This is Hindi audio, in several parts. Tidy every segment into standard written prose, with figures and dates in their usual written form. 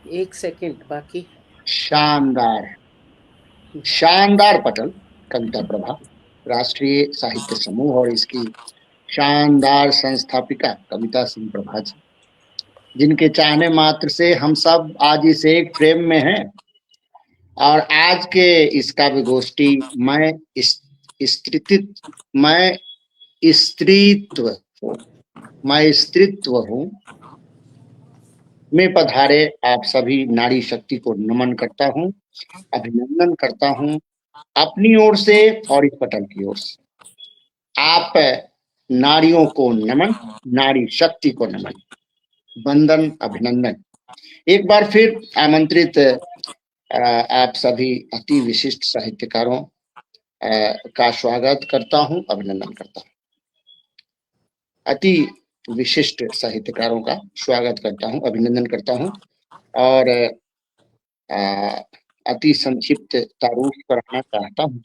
एक सेकंड बाकी। शानदार शानदार पटल। कविता प्रभा राष्ट्रीय साहित्य समूह और इसकी शानदार संस्थापिका कविता सिंह प्रभा जी, जिनके चाहने मात्र से हम सब आज इस एक फ्रेम में हैं। और आज के इस काव्य गोष्ठी मैं स्त्रीत्व मैं स्त्रीत्व मैं स्त्रीत्व हूँ में पधारे आप सभी नारी शक्ति को नमन करता हूँ, अभिनंदन करता हूँ अपनी ओर से और इस पटल की ओर से। आप नारियों को नमन, नारी शक्ति को नमन, वंदन, अभिनंदन। एक बार फिर आमंत्रित आप सभी अति विशिष्ट साहित्यकारों का स्वागत करता हूं, अभिनंदन करता हूं। अति विशिष्ट साहित्यकारों का स्वागत करता हूं, अभिनंदन करता हूं और अति संक्षिप्त तारुफ कराना चाहता हूं।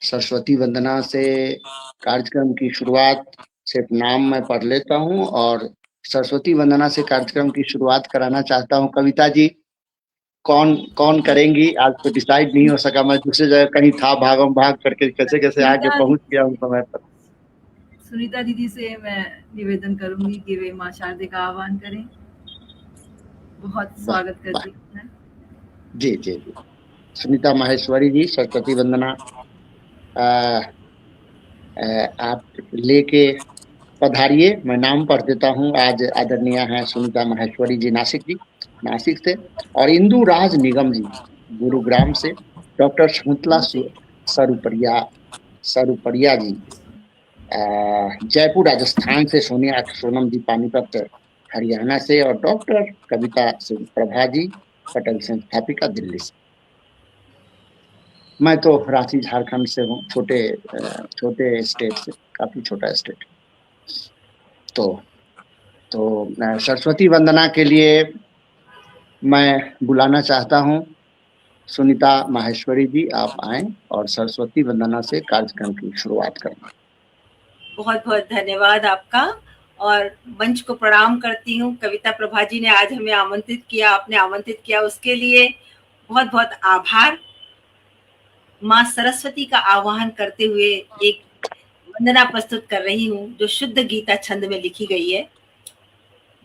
सरस्वती वंदना से कार्यक्रम की शुरुआत सिर्फ नाम मैं पढ़ लेता हूं और सरस्वती वंदना से कार्यक्रम की शुरुआत कराना चाहता हूं। कविता जी कौन कौन करेंगी? आज तो डिसाइड नहीं हो सका, मैं दूसरी जगह कहीं था, भागम भाग करके कैसे कैसे आके पहुंच गया हूं समय पर। सुनीता दीदी से मैं निवेदन करूंगी कि वे माँ शारदे का आह्वान करें। बहुत स्वागत करती हूँ मैं। जी जी जी, सुनीता माहेश्वरी जी सरस्वती वंदना आप लेके पधारिए। मैं नाम पढ़ देता हूँ। आज आदरणीय हैं सुनीता माहेश्वरी जी नासिक से, और इंदु राज निगम जी गुरुग्राम से, डॉक्टर शकुंतला सरुपरिया सरुपरिया जी जयपुर राजस्थान से, सोनम जी पानीपत हरियाणा से, और डॉक्टर कविता सिंह प्रभा जी पटल संस्थापिका दिल्ली से। मैं तो रांची झारखंड से हूँ, छोटे स्टेट से, काफी छोटा स्टेट। तो सरस्वती वंदना के लिए मैं बुलाना चाहता हूँ सुनीता माहेश्वरी जी, आप आए और सरस्वती वंदना से कार्यक्रम की शुरुआत करें। बहुत बहुत धन्यवाद आपका, और मंच को प्रणाम करती हूँ। कविता प्रभा जी ने आज हमें आमंत्रित किया, आपने आमंत्रित किया, उसके लिए बहुत बहुत आभार। माँ सरस्वती का आह्वान करते हुए एक वंदना प्रस्तुत कर रही हूँ जो शुद्ध गीता छंद में लिखी गई है।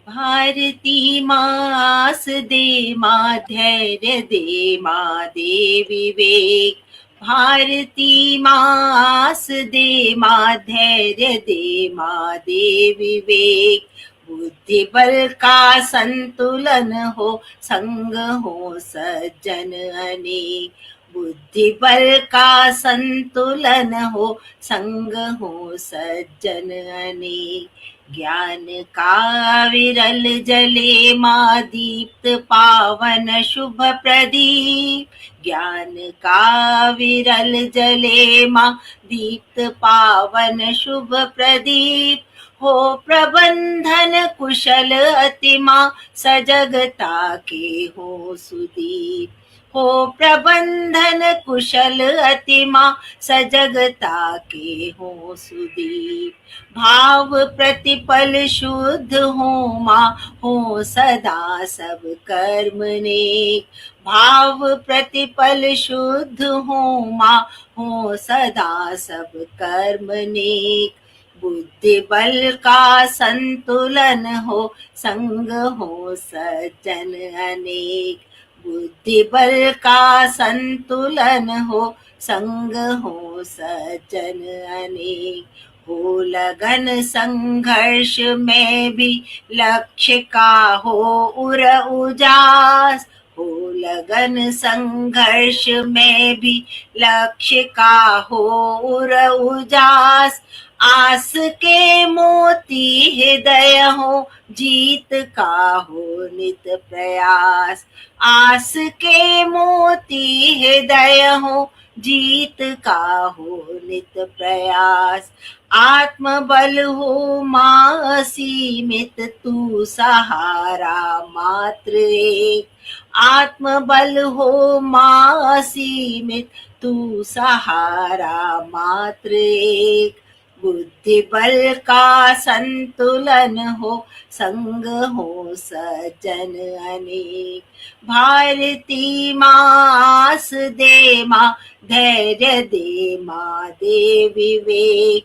भारती मास दे माँ धैर्य दे माँ दे विवेक, भारती मास दे माँ धैर्य दे माँ दे विवेक, बुद्धि बल का संतुलन हो संग हो सज्जन अनेक, बुद्धि बल का संतुलन हो संग हो सज्जन अनेक, ज्ञान का विरल जले माँ दीप्त पावन शुभ प्रदीप, ज्ञान का विरल जले माँ दीप्त पावन शुभ प्रदीप, हो प्रबंधन कुशल अति माँ सजगता के हो सुदीप, हो प्रबंधन कुशल अति माँ सजगता के हो सुदीप, भाव प्रतिपल शुद्ध हो माँ हो सदा सब कर्म नेक, भाव प्रतिपल शुद्ध हो माँ हो सदा सब कर्म नेक, बुद्धि बल का संतुलन हो संग हो सज्जन अनेक, बुद्धि बल का संतुलन हो संग हो सज्जन अनेक, हो लगन संघर्ष में भी लक्ष्य का हो उर उजास, हो लगन संघर्ष में भी लक्ष्य का हो उर उजास, आस के मोती हृदय हो जीत का हो नित प्रयास, आस के मोती हृदय हो जीत का हो नित प्रयास, आत्मबल हो माँ असीमित तू सहारा मात्र एक, आत्मबल हो माँ असीमित तू सहारा मात्र एक, बुद्धि बल का संतुलन हो, संग हो सज्जन अनेक। भारती माँ आस दे माँ, धैर्य दे माँ, दे विवेक।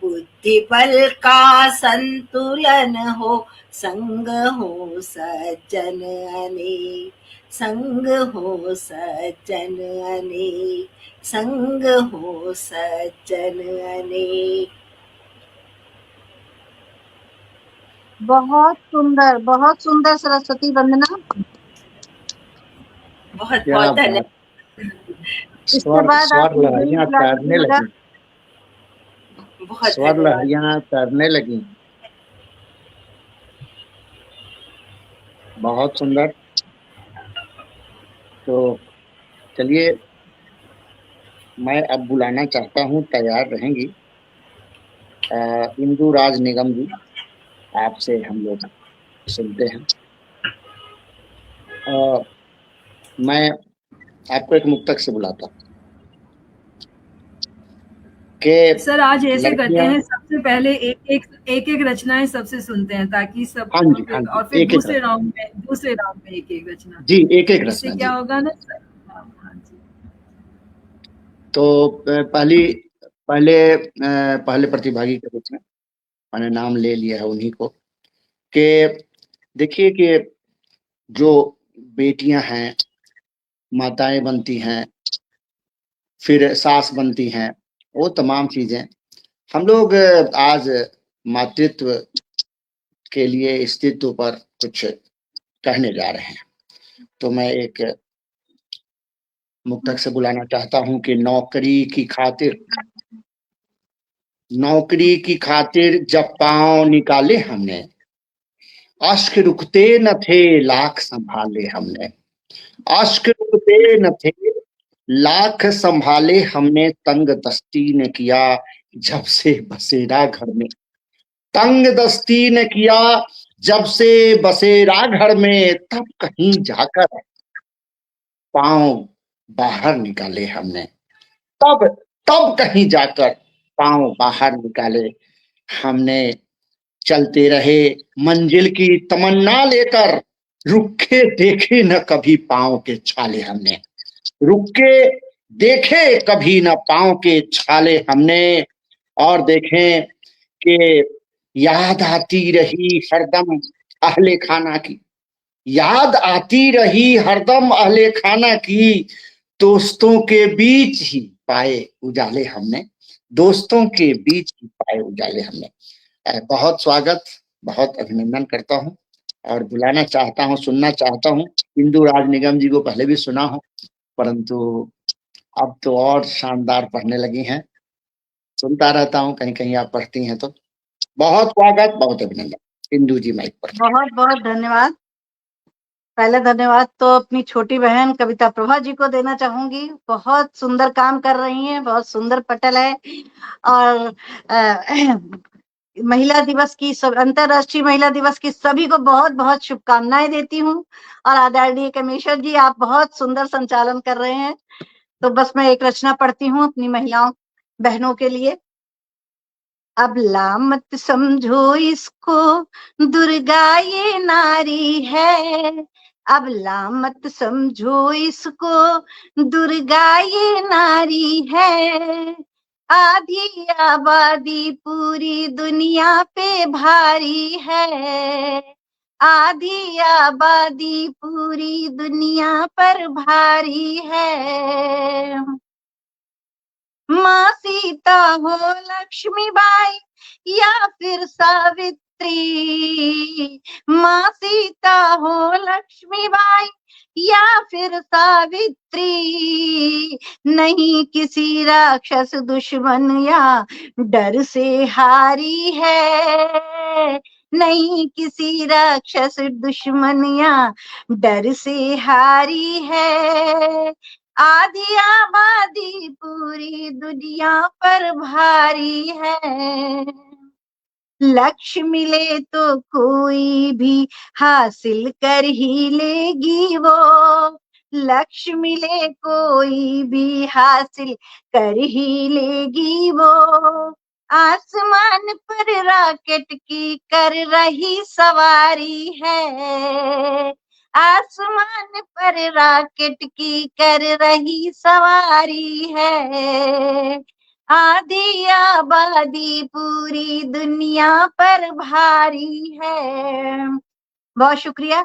बुद्धि बल का संतुलन हो, संग हो सज्जन अनेक। संग हो सज्जन अनेक, संग हो सज्जन अनेक। बहुत सुंदर सरस्वती वंदना। बहुत क्या बहुत धन्यवाद। बात। इसके बाद स्वर आप लहरियां तैरने लगी, बहुत स्वर धन्यवाद। लहरियां तैरने लगी। बहुत सुंदर। तो चलिए, मैं अब बुलाना चाहता हूँ, तैयार रहेंगी इंदु राज निगम जी, आपसे हम लोग सुनते हैं। मैं आपको एक मुक्तक से बुलाता हूँ कि सर आज ऐसे करते लड़कियां। हैं, सबसे पहले एक एक रचनाएं सबसे सुनते हैं ताकि सब, हाँ जी, हाँ जी, और फिर एक दूसरे राउंड में एक एक रचना। जी, एक एक इससे रचना क्या जी। होगा ना सर? हाँ जी। तो पहले प्रतिभागी के रूप में मैंने नाम ले लिया है उन्हीं को, कि देखिए कि जो बेटियां हैं, माताएं बनती हैं, फिर सास बनती हैं, वो तमाम चीजें हम लोग आज मातृत्व के लिए अस्तित्व पर कुछ कहने जा रहे हैं। तो मैं एक मुक्तक से बुलाना चाहता हूं कि नौकरी की खातिर जब पांव निकाले हमने, अश्क रुकते न थे लाख संभाले हमने। अश्क रुकते न थे लाख संभाले हमने, तंग दस्ती ने किया जब से बसेरा घर में। तंग दस्ती ने किया जब से बसेरा घर में, तब कहीं जाकर पांव बाहर निकाले हमने। तब तब कहीं जाकर पांव बाहर निकाले हमने। चलते रहे मंजिल की तमन्ना लेकर, रुके देखे न कभी पांव के छाले हमने। रुके देखे कभी न पांव के छाले हमने। और देखें कि याद आती रही हरदम अहले खाना की, याद आती रही हरदम अहले खाना की। दोस्तों के बीच ही पाए उजाले हमने, दोस्तों के बीच ही पाए उजाले हमने। बहुत स्वागत, बहुत अभिनंदन करता हूँ और बुलाना चाहता हूँ, सुनना चाहता हूँ। इंदु राज निगम जी को पहले भी सुना हो, परंतु अब तो और शानदार पढ़ने लगी हैं। सुनता रहता हूँ, कहीं कहीं आप पढ़ती हैं तो। बहुत स्वागत, बहुत अभिनंदन। इंदु जी माइक पर। बहुत बहुत धन्यवाद। पहले धन्यवाद तो अपनी छोटी बहन कविता प्रभा जी को देना चाहूंगी। बहुत सुंदर काम कर रही हैं, बहुत सुंदर पटल है। और महिला दिवस की, अंतरराष्ट्रीय महिला दिवस की सभी को बहुत बहुत शुभकामनाएं देती हूँ। और आदरणीय कमिश्नर जी, आप बहुत सुंदर संचालन कर रहे हैं। तो बस मैं एक रचना पढ़ती हूँ अपनी महिलाओं बहनों के लिए। अब ला मत समझो इसको दुर्गा ये नारी है, अब ला मत समझो इसको दुर्गा ये नारी है। आधी आबादी पूरी दुनिया पे भारी है, आधी आबादी पूरी दुनिया पर भारी है। माँ सीता हो लक्ष्मीबाई या फिर सावित्री, माँ सीता हो लक्ष्मीबाई या फिर सावित्री, नहीं किसी राक्षस दुश्मन या डर से हारी है, नहीं किसी राक्षस दुश्मन या डर से हारी है। आधी आबादी पूरी दुनिया पर भारी है, लक्ष्य मिले तो कोई भी हासिल कर ही लेगी वो, लक्ष्य मिले कोई भी हासिल कर ही लेगी वो। आसमान पर रॉकेट की कर रही सवारी है, आसमान पर रॉकेट की कर रही सवारी है, आधी आबादी पूरी दुनिया पर भारी है। बहुत शुक्रिया।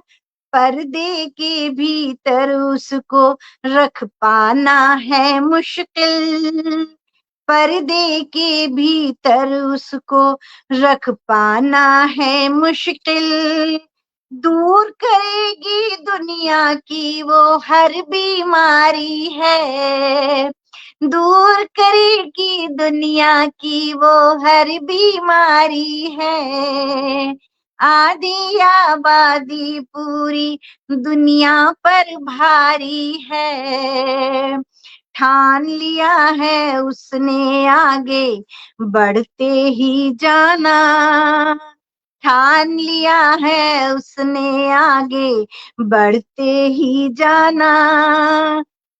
पर्दे के भीतर उसको रख पाना है मुश्किल, पर्दे के भीतर उसको रख पाना है मुश्किल, दूर करेगी दुनिया की वो हर बीमारी है, दूर करेगी दुनिया की वो हर बीमारी है, आधी आबादी पूरी दुनिया पर भारी है, ठान लिया है उसने आगे बढ़ते ही जाना, ठान लिया है उसने आगे बढ़ते ही जाना,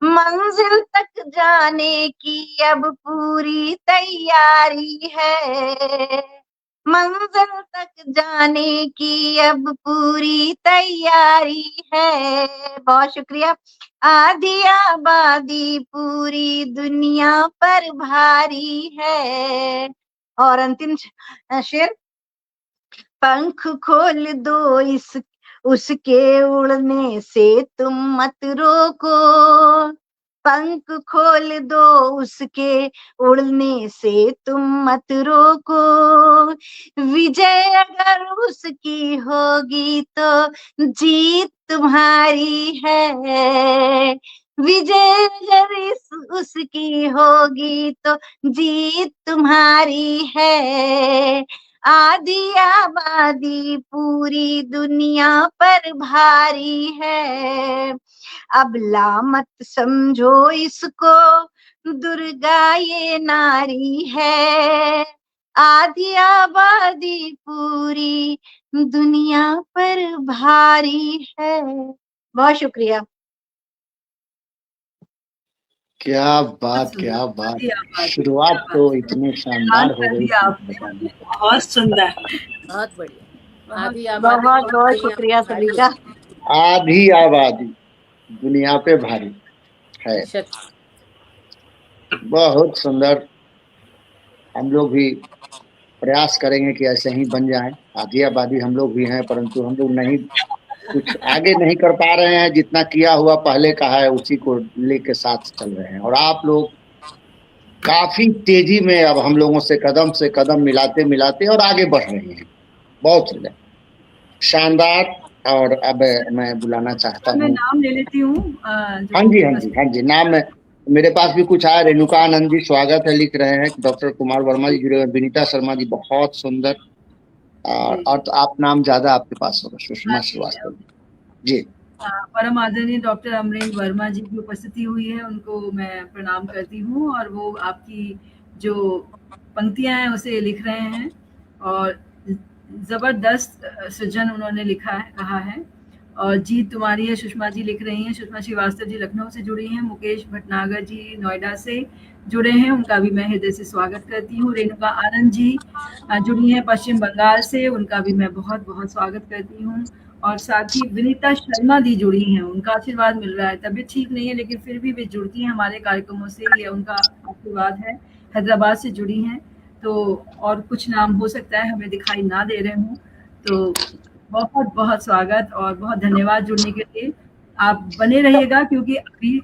मंजिल तक जाने की अब पूरी तैयारी है, मंजिल तक जाने की अब पूरी तैयारी है। बहुत शुक्रिया। आधी आबादी पूरी दुनिया पर भारी है। और अंतिम शेर, पंख खोल दो इस उसके उड़ने से तुम मत रोको, पंख खोल दो उसके उड़ने से तुम मत रोको, विजय अगर उसकी होगी तो जीत तुम्हारी है, विजय अगर उसकी होगी तो जीत तुम्हारी है, आधी आबादी पूरी दुनिया पर भारी है, अब लामत समझो इसको दुर्गा ये नारी है, आधी आबादी पूरी दुनिया पर भारी है। बहुत शुक्रिया। क्या बात, क्या बात, शुरुआत तो इतनी शानदार हो गई। बहुत सुंदर, बहुत बढ़िया। आधी बहुत बहुत शुक्रिया सभी का। आधी आबादी दुनिया पे भारी है, बहुत सुंदर। हम लोग भी प्रयास करेंगे कि ऐसे ही बन जाए। आधी आबादी हम लोग भी हैं, परंतु हम लोग नहीं कुछ आगे नहीं कर पा रहे हैं, जितना किया हुआ पहले का है उसी को लेके साथ चल रहे हैं। और आप लोग काफी तेजी में अब हम लोगों से कदम मिलाते मिलाते और आगे बढ़ रहे हैं। बहुत सुंदर, शानदार। और अब मैं बुलाना चाहता हूँ, मैं नाम ले लेती हूँ। हाँ जी, हाँ जी, हाँ जी, नाम मेरे पास भी कुछ आया। रेणुका आनंद जी स्वागत है लिख रहे हैं, डॉक्टर कुमार वर्मा जी जुड़े हैं, विनीता शर्मा जी बहुत सुंदर। और तो आप नाम ज्यादा आपके पास होगा, सुषमा श्रीवास्तव जी। परम आदरणीय डॉक्टर अमरेंद्र वर्मा जी की उपस्थिति हुई है, उनको मैं प्रणाम करती हूँ। और वो आपकी जो पंक्तियां हैं उसे लिख रहे हैं और जबरदस्त सृजन उन्होंने लिखा है, कहा है। और जीत तुम्हारी है सुषमा जी लिख रही हैं। सुषमा श्रीवास्तव जी लखनऊ से जुड़ी हैं। मुकेश भटनागर जी नोएडा से जुड़े हैं, उनका भी मैं हृदय से स्वागत करती हूँ। रेणुका आनंद जी जुड़ी हैं पश्चिम बंगाल से, उनका भी मैं बहुत बहुत स्वागत करती हूँ। और साथ ही विनीता शर्मा दी जुड़ी हैं, उनका आशीर्वाद मिल रहा है। तबीयत ठीक नहीं है लेकिन फिर भी वे जुड़ती हैं हमारे कार्यक्रमों से, ये उनका आशीर्वाद है। हैदराबाद से जुड़ी हैं, तो और कुछ नाम हो सकता है हमें दिखाई ना दे रहे हों। तो बहुत बहुत स्वागत और बहुत धन्यवाद जुड़ने के लिए। आप बने रहिएगा क्योंकि अभी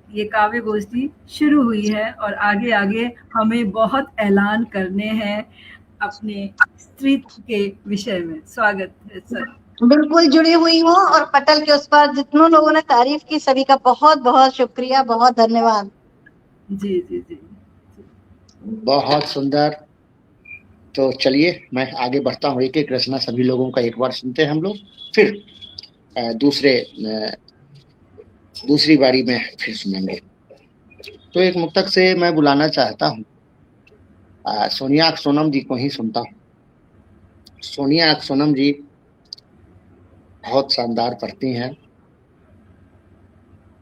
ये काव्य गोष्ठी शुरू हुई है और आगे आगे हमें बहुत ऐलान करने हैं अपने स्त्रीत्व के विषय में। स्वागत है सर। बिल्कुल जुड़ी हुई हूँ और पटल के उस पर जितनों लोगों ने तारीफ की सभी का बहुत बहुत शुक्रिया, बहुत धन्यवाद। जी जी जी, बहुत सुंदर। तो चलिए मैं आगे बढ़ता हूँ, एक एक रचना सभी लोगों का एक बार सुनते हैं हम लोग, फिर दूसरी बारी में फिर सुनेंगे। तो एक मुक्तक से मैं बुलाना चाहता हूँ, सोनिया सोनम जी को ही सुनता हूँ। सोनिया सोनम जी बहुत शानदार पढ़ती हैं,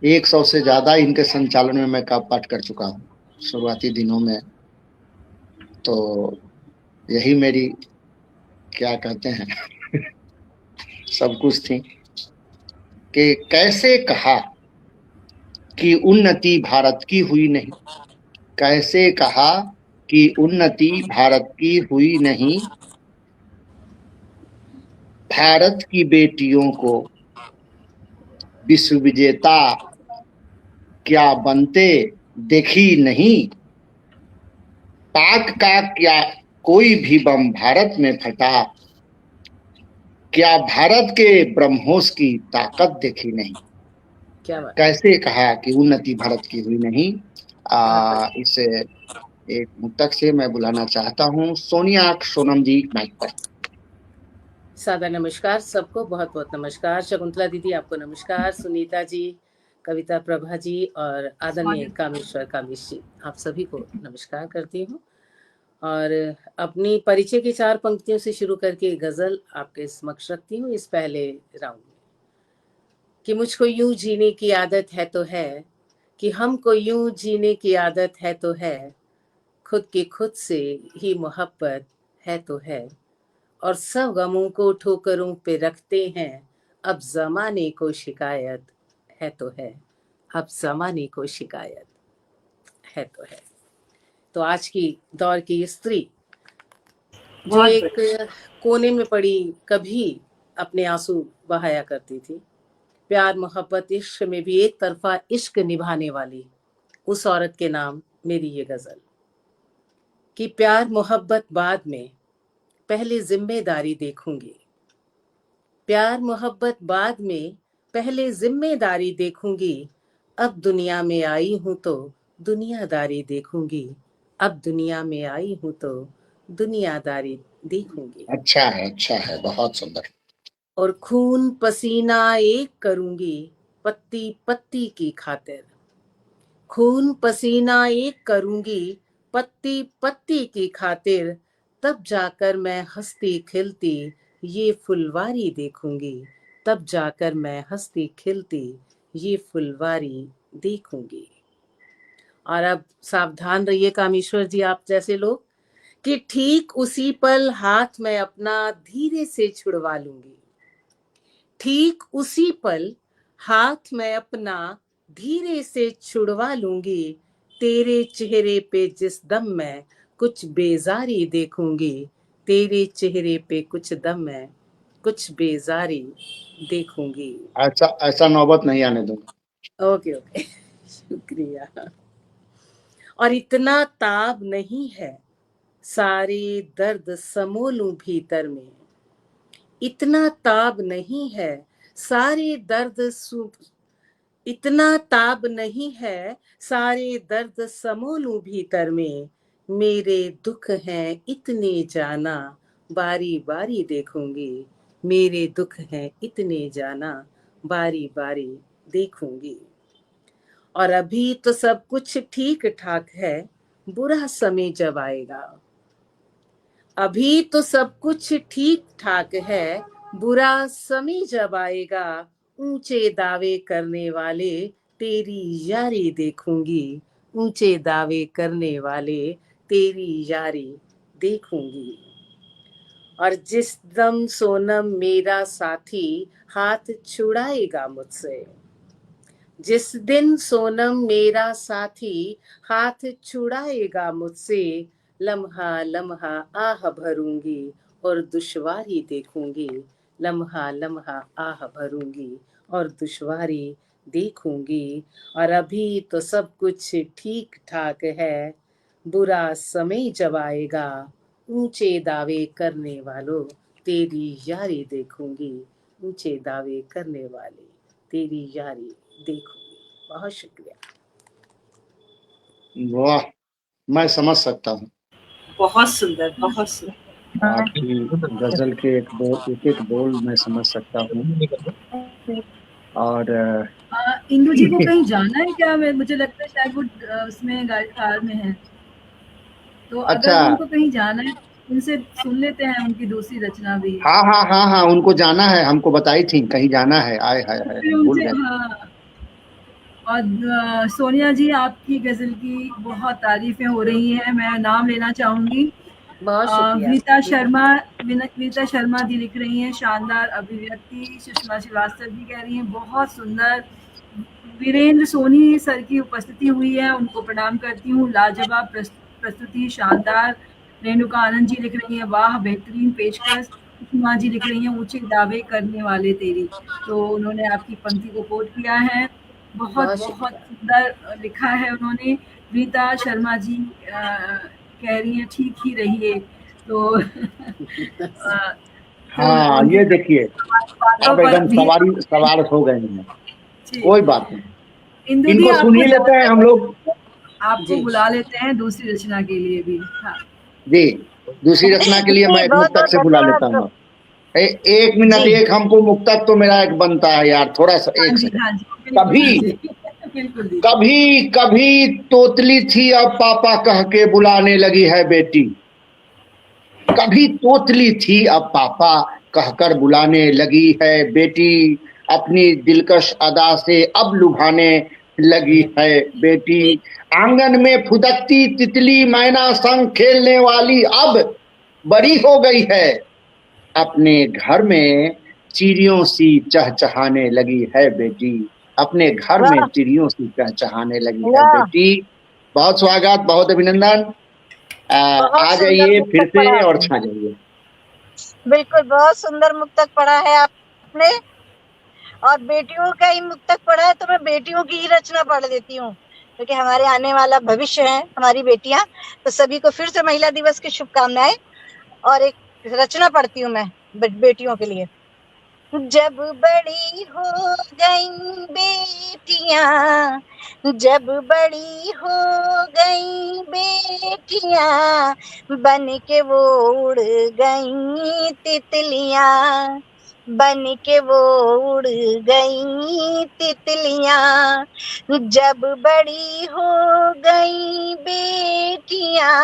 100 से ज्यादा इनके संचालन में मैं पाठ कर चुका हूँ शुरुआती दिनों में। तो यही मेरी क्या कहते हैं सब कुछ थी कि कैसे कहा कि उन्नति भारत की हुई नहीं, कैसे कहा कि उन्नति भारत की हुई नहीं, भारत की बेटियों को विश्व विजेता क्या बनते देखी नहीं, पाक का क्या कोई भी बम भारत में फटा, क्या भारत के ब्रह्मोस की ताकत देखी नहीं। क्या बात। कैसे कहा कि उन्नति भारत की हुई नहीं। इस एक मुक्तक से मैं बुलाना चाहता हूँ सोनिया सोनम जी माइक पर। सादा नमस्कार सबको, बहुत बहुत नमस्कार। शकुंतला दीदी आपको नमस्कार, सुनीता जी, कविता प्रभा जी और आदरणीय कामेश्वर कामेश जी, आप सभी को नमस्कार करती हूँ। और अपनी परिचय की 4 पंक्तियों से शुरू करके गजल आपके समक्ष रखती हूँ इस पहले राउंड में। कि मुझको यूं जीने की आदत है तो है, कि हमको यूं जीने की आदत है तो है, खुद की खुद से ही मोहब्बत है तो है, और सब गमों को ठोकरों पे रखते हैं, अब जमाने को शिकायत है तो है, अब जमाने को शिकायत है तो है। तो आज की दौर की स्त्री जो एक कोने में पड़ी कभी अपने आंसू बहाया करती थी, प्यार मोहब्बत इश्क में भी एक तरफा इश्क निभाने वाली उस औरत के नाम मेरी ये गजल। कि प्यार मोहब्बत बाद में, पहले जिम्मेदारी देखूंगी, प्यार मोहब्बत बाद में, पहले जिम्मेदारी देखूंगी, अब दुनिया में आई हूं तो दुनियादारी देखूंगी, अब दुनिया में आई हूं तो दुनियादारी देखूंगी। अच्छा है, बहुत सुंदर। और खून पसीना एक करूंगी, पत्ती पत्ती की खातिर, खून पसीना एक करूंगी, पत्ती पत्ती की खातिर, तब जाकर मैं हंसती खिलती ये फुलवारी देखूंगी, तब जाकर मैं हंसती खिलती ये फुलवारी देखूंगी। और अब सावधान रहिए कामेश्वर जी आप जैसे लोग, कि ठीक उसी पल हाथ में अपना धीरे से छुड़वा लूंगी, ठीक उसी पल हाथ में अपना धीरे से छुड़वा लूंगी, तेरे चेहरे पे जिस दम मैं कुछ बेजारी देखूंगी, तेरे चेहरे पे कुछ दम मैं कुछ बेजारी देखूंगी। ऐसा नौबत नहीं आने दूंगा। ओके ओके शुक्रिया। और इतना ताब नहीं है सारे दर्द समोलूं भीतर में, इतना ताब नहीं है सारे दर्द इतना ताब नहीं है सारे दर्द समोलूं भीतर में, मेरे दुख हैं इतने जाना बारी बारी देखूंगी, मेरे दुख हैं इतने जाना बारी बारी देखूंगी। और अभी तो सब कुछ ठीक ठाक है, बुरा समय जब आएगा, अभी तो सब कुछ ठीक ठाक है, बुरा समय जब आएगा, ऊंचे दावे करने वाले तेरी यारी देखूंगी, ऊंचे दावे करने वाले तेरी यारी देखूंगी। और जिस दम सोनम मेरा साथी हाथ छुड़ाएगा मुझसे, जिस दिन सोनम मेरा साथी हाथ छुड़ाएगा मुझसे, लम्हा लम्हा आह भरूंगी और दुश्वारी देखूंगी, लम्हा लम्हा आह भरूंगी और दुश्वारी देखूंगी। और अभी तो सब कुछ ठीक ठाक है, बुरा समय जब आएगा, ऊंचे दावे करने वालों तेरी यारी देखूंगी, ऊंचे दावे करने वाले तेरी यारी देखूंगी। बहुत शुक्रिया। वाह, मैं समझ सकता हूँ। बहुत सुंदर, बहुत सुंदर। आपकी गजल के एक बोल मैं समझ सकता हूँ। और इंदु जी को कहीं जाना है क्या? मुझे लगता है शायद वो उसमें कार में है, तो अच्छा, अगर उनको कहीं जाना है उनसे सुन लेते हैं उनकी दूसरी रचना भी। हाँ, उनको जाना है, हमको बताई थी कहीं जाना है। आए हाय हाय, फिर भूल उनसे गए। हाँ और सोनिया जी, आपकी गजल की बहुत तारीफें हो रही हैं। मैं नाम लेना चाहूंगी। बहुत शुक्रिया। वीता शर्मा जी लिख रही हैं, शानदार अभिव्यक्ति। सुषमा श्रीवास्तव जी कह रही हैं, बहुत सुंदर। वीरेंद्र सोनी सर की उपस्थिति हुई है, उनको प्रणाम करती हूँ। लाजवाब प्रस्तुति, शानदार। रेणुका आनंद जी लिख रही हैं, वाह बेहतरीन पेशकश। सुषमा जी लिख रही हैं, ऊंचे दावे करने वाले तेरी। तो उन्होंने आपकी पंक्ति को कोट किया है, बहुत बहुत बहुत शुक्रिया। सुंदर लिखा है उन्होंने। रीता शर्मा जी कह रही हैं, ठीक ही रहिए। तो हाँ, उनके ये देखिए बातों अब पर एकदम भी सवार हो गए हैं। जी। कोई बात नहीं, इंदु दी, इनको सुन ही लेते हैं हम लोग। आपको जी। बुला लेते हैं दूसरी रचना के लिए भी। हाँ जी, दूसरी रचना के लिए मैं एक बहुत मुक्तक बहुत से बुला लेता धन्यवाद। हूँ। एक मिनट, जी एक हमको मुक्तक तो मेरा एक बनता है यार, थोड़ा सा हाँ एक जी, सेकंड। हाँ जी, बिल्कुल कभी दीजिए। बिल्कुल दीजिए। कभी कभी तोतली थी, अब पापा कह के बुलाने लगी है बेटी। कभी तोतली थी, अब पापा कहकर बुलाने लगी है बेटी। अपनी दिलकश अदा से अब लुभाने लगी है बेटी। आंगन में फुदकती तितली मैना संग खेलने वाली अब बड़ी हो गई है। अपने घर में चिड़ियों सी चहचहाने लगी है बेटी। अपने घर में वाह चिड़ियों सी चहचहाने लगी है वाह, बेटी। बहुत स्वागत, बहुत अभिनंदन। बहुत आ सुंदर जाइए फिर मुक्तक से पढ़ा और आपने। छा जाइए। बिल्कुल बहुत सुंदर मुक्तक पढ़ा है आपने। और बेटियों का ही मुक्तक पढ़ा है, तो मैं बेटियों की ही रचना पढ़ देती हूँ, क्योंकि हमारे आने वाला भविष्य है हमारी बेटियां। तो सभी को फिर से महिला दिवस की शुभकामनाएं। और एक रचना पढ़ती हूँ मैं बेटियों के लिए। जब बड़ी हो गई बेटियां, जब बड़ी हो गई बेटियां, बन के वो उड़ गई तितलियां, बन के वो उड़ गई तितलियां। जब बड़ी हो गई बेटियां,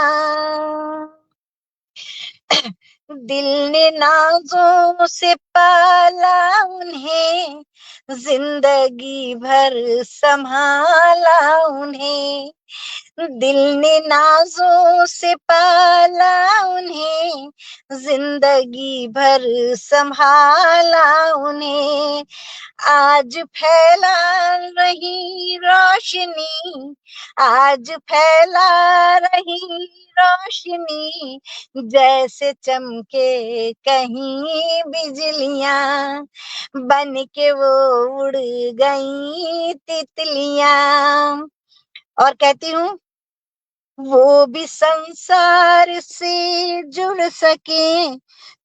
दिल ने नाजों से पाला उन्हें, जिंदगी भर संभाला उन्हें। दिल ने नाजों से पाला उन्हें, जिंदगी भर संभाला उन्हें। आज फैला रही रोशनी, आज फैला रही रोशनी, जैसे चमके कहीं बिजलियां, बन के वो उड़ गई तितलियां। और कहती हूँ, वो भी संसार से जुड़ सके,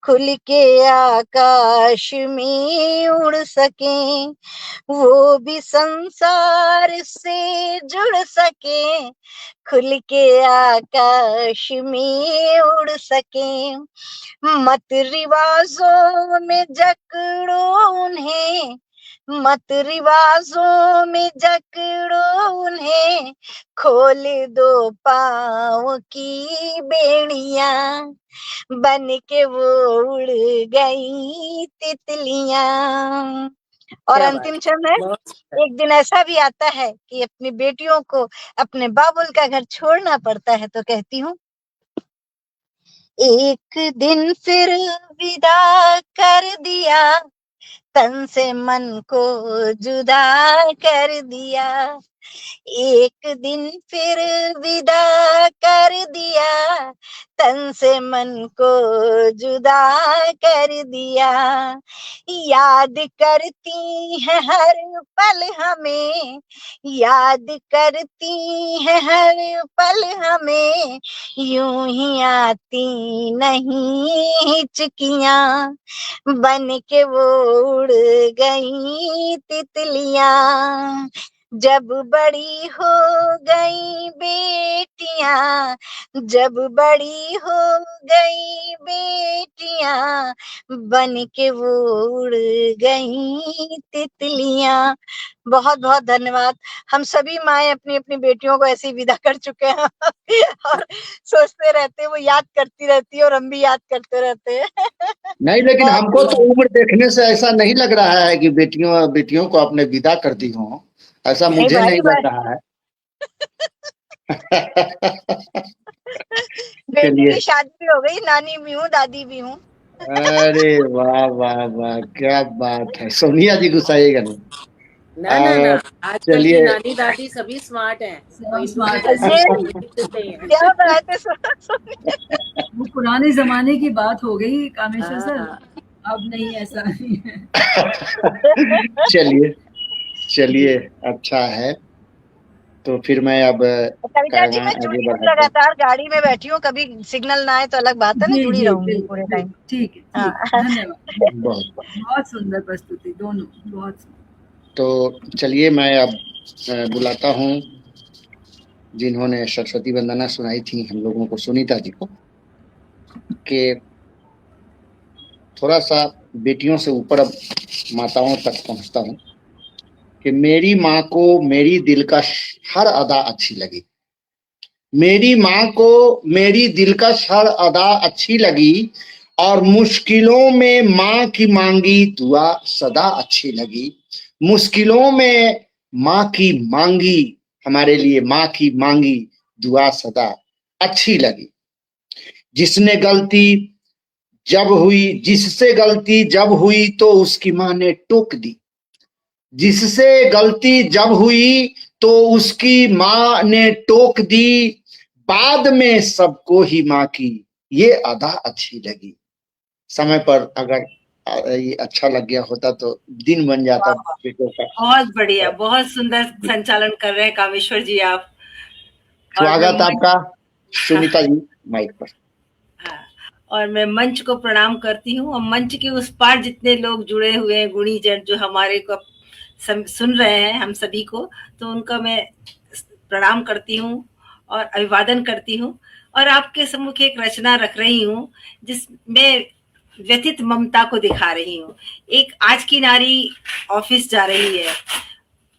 खुल के आकाश में उड़ सके। वो भी संसार से जुड़ सके, खुल के आकाश में उड़ सके। मत रिवाजों में जकड़ो उन्हें, मत रिवाजों में जकड़ो उन्हें, खोल दो पाँव की बेड़ियां, बन के वो उड़ गई तितलियां। और क्या बात अंतिम है, क्षण है, बहुत सुंदर। एक दिन ऐसा भी आता है कि अपनी बेटियों को अपने बाबुल का घर छोड़ना पड़ता है, तो कहती हूँ, एक दिन फिर विदा कर दिया, तन से मन को जुदा कर दिया। एक दिन फिर विदा कर दिया, तन से मन को जुदा कर दिया। याद करती है हर पल हमें, याद करती है हर पल हमें, यूं ही आती नहीं हिचकियां, बन के वो उड़ गई तितलियां। जब बड़ी हो गई बेटियां, जब बड़ी हो गई बेटियां, बन के वो उड़ गई तितलियां। बहुत बहुत धन्यवाद। हम सभी माएं अपनी अपनी बेटियों को ऐसे ही विदा कर चुके हैं और सोचते रहते हैं, वो याद करती रहती है और हम भी याद करते रहते हैं। नहीं, लेकिन हमको तो बहुत उम्र देखने से ऐसा नहीं लग रहा है कि बेटियों को आपने विदा कर दी हो। ऐसा नहीं मुझे नहीं भाई लग रहा है। बेटी चलिए, की शादी भी हो गई, नानी भी हूँ, दादी भी हूँ। अरे वाह वाह वाह, क्या बात है। सोनिया जी गुस्साइएगा नहीं। ना ना ना, आजकल की चलिए, नानी दादी सभी स्मार्ट हैं, सब कोई स्मार्ट है, ये सब नहीं है। क्या बात है वो पुराने जमाने की बात हो गई कामेश्वर सर, हाँ, अब नहीं, ऐसा नहीं है। चलिए चलिए, अच्छा है। तो फिर मैं अब कविता जी, मैं आगे जुड़ी हूँ, बढ़ाता हूँ। लगातार गाड़ी में बैठी हूँ, कभी सिग्नल ना आए तो अलग बात है ना, जी जुड़ी जी रहूंगी बिल्कुल पूरे टाइम। बिल्कुल, ठीक है हाँ ठीक है, धन्यवाद। बहुत बहुत सुंदर प्रस्तुति, दोनों बहुत सुंदर। तो चलिए, मैं अब बुलाता हूँ जिन्होंने सरस्वती वंदना सुनाई थी हम लोगों को, सुनीता जी को, कि थोड़ा सा बेटियों से ऊपर अब माताओं तक पहुंचता हूँ कि मेरी माँ को मेरी दिलकश हर अदा अच्छी लगी। मेरी माँ को मेरी दिलकश हर अदा अच्छी लगी, और मुश्किलों में माँ की मांगी दुआ सदा अच्छी लगी। मुश्किलों में माँ की मांगी, हमारे लिए माँ की मांगी दुआ सदा अच्छी लगी। जिसने गलती जब हुई जिससे गलती जब हुई तो उसकी माँ ने टोक दी। जिससे गलती जब हुई तो उसकी माँ ने टोक दी। बाद में सबको ही माँ की ये अदा अच्छी लगी। समय पर अगर ये अच्छा लग गया होता तो दिन बन जाता बेटों का। बहुत बढ़िया, बहुत सुंदर संचालन कर रहे हैं कामेश्वर जी आप। और मैं स्वागत आपका सुनीता जी माइक पर। हाँ, और मैं मंच को प्रणाम करती हूँ, और मंच के उस पार जितने लोग जुड़े हुए हैं, गुणीजन जो हमारे को सुन रहे हैं, हम सभी को, तो उनका मैं प्रणाम करती हूँ और अभिवादन करती हूँ। और आपके सम्मुख एक रचना रख रही हूँ जिसमें व्यथित ममता को दिखा रही हूँ। एक आज की नारी ऑफिस जा रही है,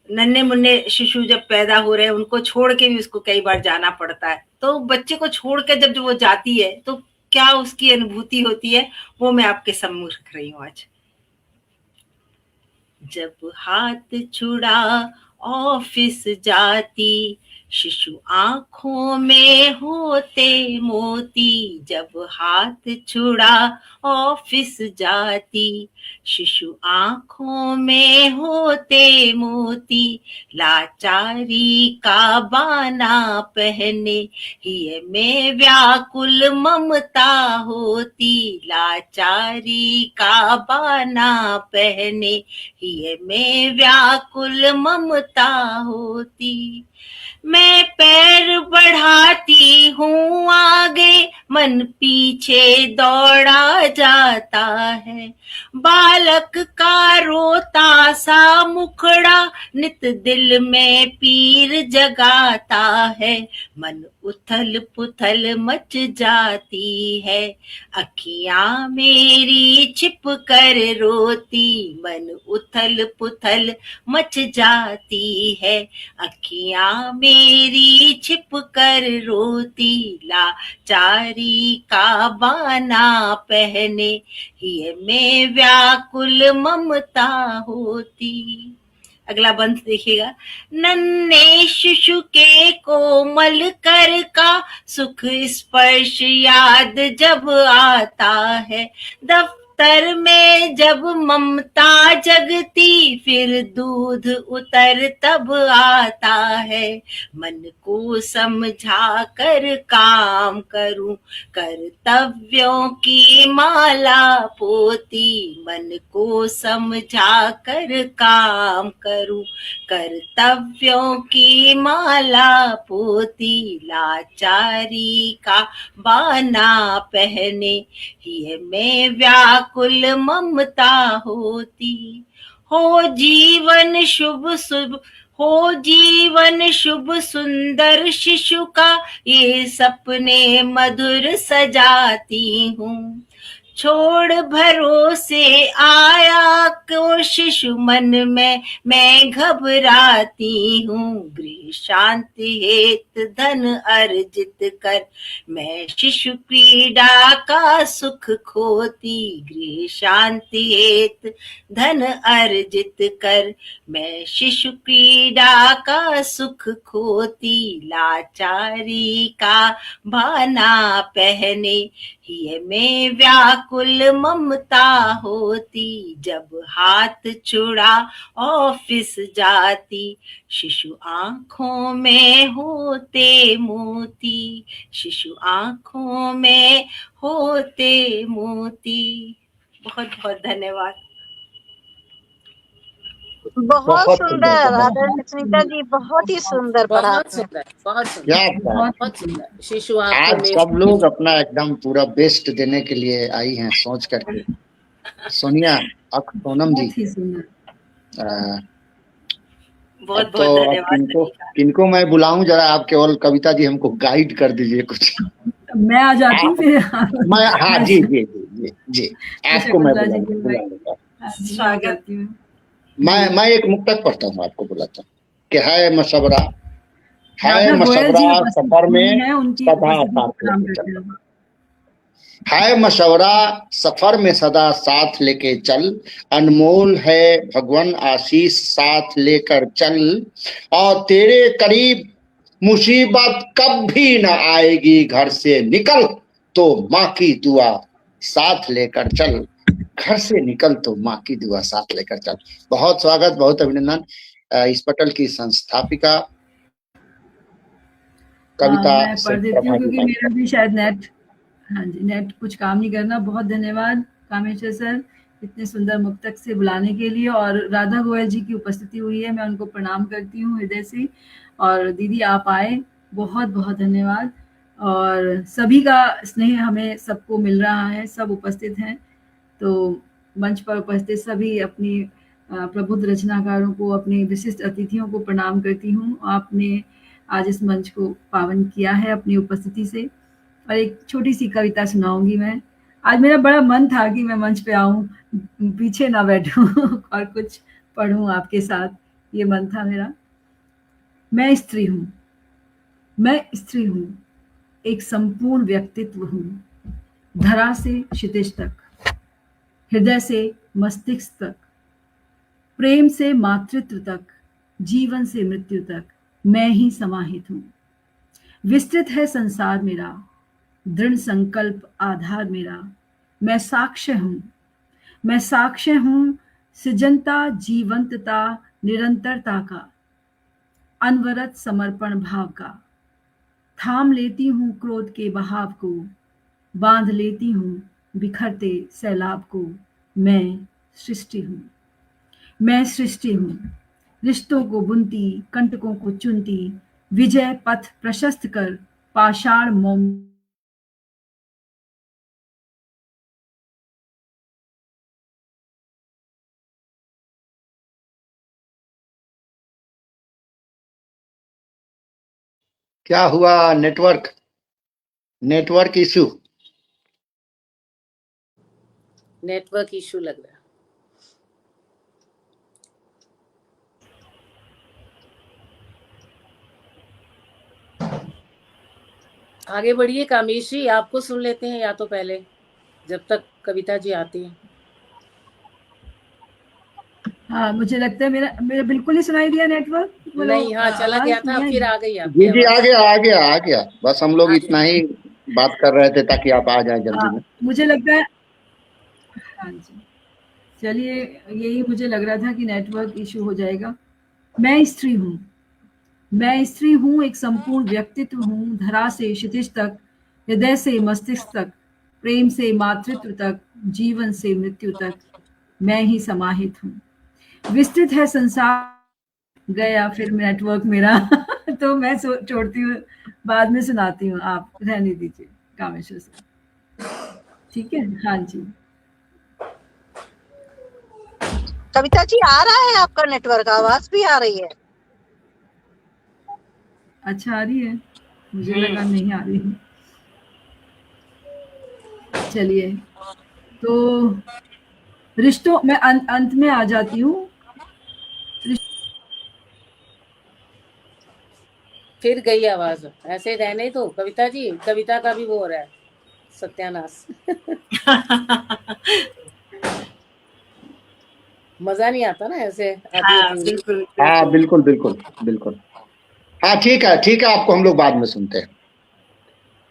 नन्हे मुन्ने शिशु जब पैदा हो रहे हैं, उनको छोड़ के भी उसको कई बार जाना पड़ता है। तो बच्चे को छोड़ के जब वो जाती है तो क्या उसकी अनुभूति होती है, वो मैं आपके सम्मुख रख रही हूँ आज। जब हाथ छुड़ा ऑफिस जाती, शिशु आंखों में होते मोती। जब हाथ छुड़ा ऑफिस जाती, शिशु आंखों में होते मोती। लाचारी का बाना पहने हिय में व्याकुल ममता होती। लाचारी का बाना पहने हिय में व्याकुल ममता होती। मैं पैर बढ़ाती हूँ आगे, मन पीछे दौड़ा जाता है। बालक का रोता सा मुखड़ा नित दिल में पीर जगाता है। मन उथल पुथल मच जाती है, अखियां मेरी छिप कर रोती। मन उथल पुथल मच जाती है, अखियां मेरी छिप कर रोती। लाचारी का बाना पहने हिय में व्याकुल ममता होती। अगला बंद देखिएगा। नन्हे शिशु के कोमल कर का सुख स्पर्श याद जब आता है। दफ्तर में जब ममता जगती, फिर दूध उतर तब आता है। मन को समझा कर काम करूं, कर्तव्यों की माला पोती। मन को समझा कर काम करूं, कर्तव्यों की माला पोती। लाचारी का बाना पहने हिय में व्याकुल ममता होती। हो जीवन शुभ शुभ हो जीवन शुभ सुंदर शिशु का, ये सपने मधुर सजाती हूँ। छोड़ भरोसे आया को शिशु मन में, मैं घबराती हूँ। गृह शांति हेत धन अर्जित कर, मैं शिशु क्रीड़ा का सुख खोती। गृह शांति हेत धन अर्जित कर, मैं शिशु क्रीड़ा का सुख खोती। लाचारी का भाना पहने हिय में व्याकुल ममता होती। जब हाथ छुड़ा ऑफिस जाती, शिशु आंखों में होते मोती। शिशु आंखों में होते मोती। बहुत बहुत धन्यवाद। बहुत सुंदर बहुत आदरणीय सुनीता जी, बहुत ही सुंदर पढ़ा बहुत आपने। सुंदर, बहुत सुंदर, क्या बात। बहुत सुंदर। शिशु आंखों आज में सब लोग अपना एकदम पूरा बेस्ट देने के लिए आई हैं सोच करके। सोनिया, सोनम जी, बहुत ही सुंदर। आ, बहुत अब बहुत तो अब धन्यवाद। किनको मैं बुलाऊं, जरा आप केवल कविता जी हमको गाइड कर दीजिए कुछ। मैं आ जाती हूँ फिर। मैं, हाँ जी जी जी जी जी, आपको मैं शकुंतला जी के बुला भाई। लूंगा। हाँ जी, मैं आ स्वागत। जाती हूँ। मैं एक मुक्तक पढ़ता हूँ, आपको बुलाता हूँ कि है मशवरा, है राधा गोयल जी मशवरा उपस्थित सफर हुई में हैं, उनकी सदा उपस्थिति को साथ प्रणाम लेके करते चल। हैं। है मशवरा सफर में सदा साथ लेके चल, अनमोल है भगवान आशीष साथ लेकर चल। और तेरे करीब मुसीबत कभी न आएगी, घर से निकल तो माँ की दुआ साथ लेकर चल। घर से निकल तो माँ की दुआ साथ लेकर चल। बहुत स्वागत, बहुत अभिनंदन। इस पटल की संस्थापिका कविता मैं पढ़ सिंह देती हूँ प्रभा जी क्योंकि का। मेरा भी शायद नेट, हाँ जी, नेट कुछ काम नहीं करना। बहुत धन्यवाद कामेश्वर सर, इतने सुंदर मुक्तक से बुलाने के लिए। और राधा गोयल जी की उपस्थिति हुई है, मैं उनको प्रणाम करती हूँ हृदय से। और दीदी आप आए, बहुत बहुत धन्यवाद। और सभी का स्नेह हमें सबको मिल रहा है, सब उपस्थित हैं। तो मंच पर उपस्थित सभी अपनी प्रबुद्ध रचनाकारों को, अपने विशिष्ट अतिथियों को प्रणाम करती हूँ। आपने आज इस मंच को पावन किया है अपनी उपस्थिति से। और एक छोटी-सी कविता सुनाऊँगी मैं। आज मेरा बड़ा मन था कि मैं मंच पे आऊँ, पीछे ना बैठूँ और कुछ पढ़ूँ आपके साथ, ये मन था मेरा। मैं स्त्री हूँ, मैं स्त्री हूँ, एक संपूर्ण व्यक्तित्व हूँ, धरा से क्षितिज तक, हृदय से मस्तिष्क तक, प्रेम से मातृत्व तक, जीवन से मृत्यु तक, मैं ही समाहित हूँ। विस्तृत है संसार मेरा, दृढ़ संकल्प आधार मेरा। मैं साक्ष्य हूँ, मैं साक्ष्य हूँ सृजनता, जीवंतता, निरंतरता का, अनवरत समर्पण भाव का। थाम लेती हूँ क्रोध के बहाव को, बांध लेती हूँ बिखरते सैलाब को। मैं सृष्टि हूँ, मैं सृष्टि हूँ, रिश्तों को बुनती, कंटकों को चुनती, विजय पथ प्रशस्त कर पाषाण मोम। क्या हुआ? Network issue. नेटवर्क इशू लग रहा है। आगे बढ़िए कामेश जी, आपको सुन लेते हैं या तो पहले, जब तक कविता जी आती हैं। हाँ, मुझे लगता है मेरा मेरा बिल्कुल ही सुनाई दिया नेटवर्क, नहीं, हाँ चला आवाज गया था, नहीं फिर आई। आ गई आपकी जी जी, आवाज। आ गया। बस हम लोग आ इतना गई। ही बात कर रहे थे ताकि आप आ जाए जल्दी में। मुझे लगता है, हाँ जी, चलिए, यही मुझे लग रहा था कि नेटवर्क इशू हो जाएगा। मैं स्त्री हूँ, मैं स्त्री हूँ, एक संपूर्ण व्यक्तित्व हूँ, धरा से क्षितिज तक, हृदय से मस्तिष्क तक, प्रेम से मातृत्व तक, जीवन से मृत्यु तक, मैं ही समाहित हूँ। विस्तृत है संसार। गया फिर नेटवर्क मेरा तो मैं छोड़ती हूँ, बाद में सुनाती हूँ, आप रहने दीजिए कामेश्वर सर, ठीक है? हाँ जी। कविता जी आ रहा है आपका नेटवर्क, आवाज भी आ रही है। अच्छा आ रही है, मुझे लगा नहीं आ रही है। चलिए, तो रिश्तों में अंत में आ जाती हूँ। फिर गई आवाज, ऐसे रहने दो कविता जी, कविता का भी वो हो रहा है सत्यानाश। मजा नहीं आता ना ऐसे आधी हाँ अधूरी। बिल्कुल हाँ बिल्कुल। बिल्कुल बिल्कुल। हाँ ठीक है, आपको हम लोग बाद में सुनते हैं।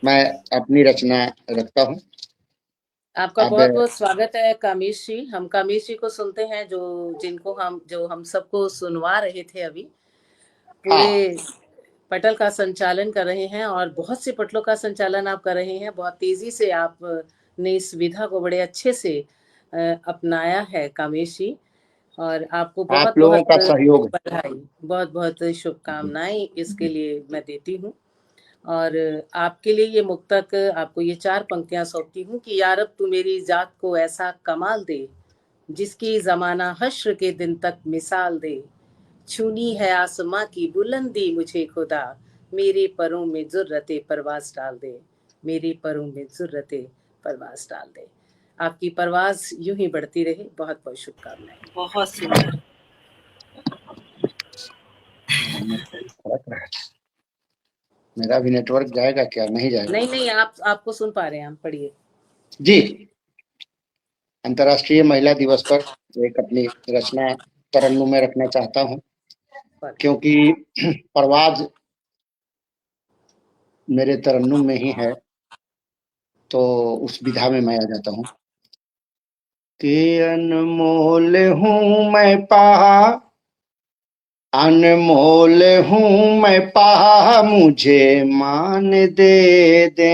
मैं अपनी रचना रखता हूँ। आपका अब बहुत बहुत स्वागत है कामेश जी। हम कामेश जी को सुनते हैं, जो हम सबको सुनवा रहे थे अभी। पूरे हाँ पटल का संचालन कर रहे हैं और बहुत से पटलों का संचालन आप कर रहे हैं। बहुत तेजी से आपने इस विधा को बड़े अच्छे से अपनाया है कामेश जी, और आपको आप बहुत लोगों बहुत का सहयोग बधाई, बहुत बहुत शुभकामनाएं इसके लिए मैं देती हूँ। और आपके लिए ये मुक्तक, आपको ये 4 पंक्तियां सौंपती हूँ कि यारब तू मेरी जात को ऐसा कमाल दे, जिसकी जमाना हश्र के दिन तक मिसाल दे। छूनी है आसमां की बुलंदी मुझे खुदा, मेरे परों में जुर्रते परवाज डाल दे, मेरे परों में जुर्रते परवाज डाल दे। आपकी परवाज यूं ही बढ़ती रहे। बहुत बहुत शुभकामनाएं। बहुत सुंदर। मेरा भी नेटवर्क जाएगा क्या? नहीं जाएगा। नहीं, आपको सुन पा रहे हैं, हम पढ़िए जी। अंतर्राष्ट्रीय महिला दिवस पर एक अपनी रचना तरन्नुम में रखना चाहता हूँ, क्योंकि परवाज मेरे तरन्नुम में ही है, तो उस विधा में मैं आ जाता हूँ कि अनमोल हूँ मैं पहा, अनमोल हूँ मैं पहा, मुझे मान दे दे,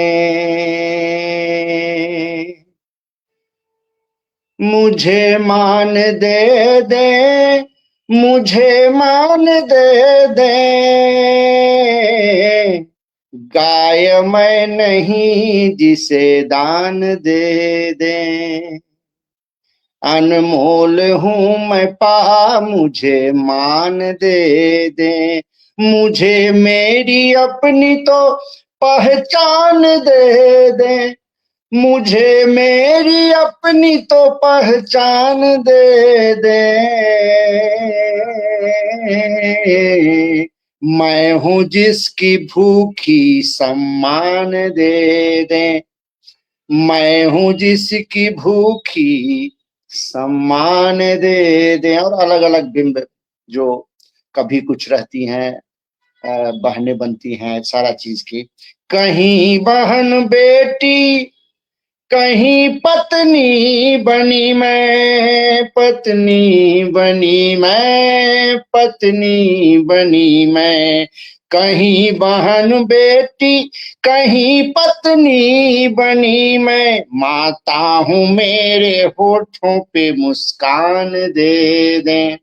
मुझे मान दे दे, मुझे मान दे दे, गाय मैं नहीं जिसे दान दे दे, अनमोल हूँ मैं पा, मुझे मान दे दे, मुझे मेरी अपनी तो पहचान दे दे, मुझे मेरी अपनी तो पहचान दे दे, मैं हूँ जिसकी भूखी सम्मान दे दे, मैं हूँ जिसकी भूखी सम्मान दे दे। और अलग अलग बिंब जो कभी कुछ रहती हैं, बहनें बनती हैं, सारा चीज की, कहीं बहन बेटी, कहीं पत्नी बनी मैं, पत्नी बनी मैं, पत्नी बनी मैं, कहीं बहन बेटी, कहीं पत्नी बनी मैं, माता हूँ मेरे होठों पे मुस्कान दे दे,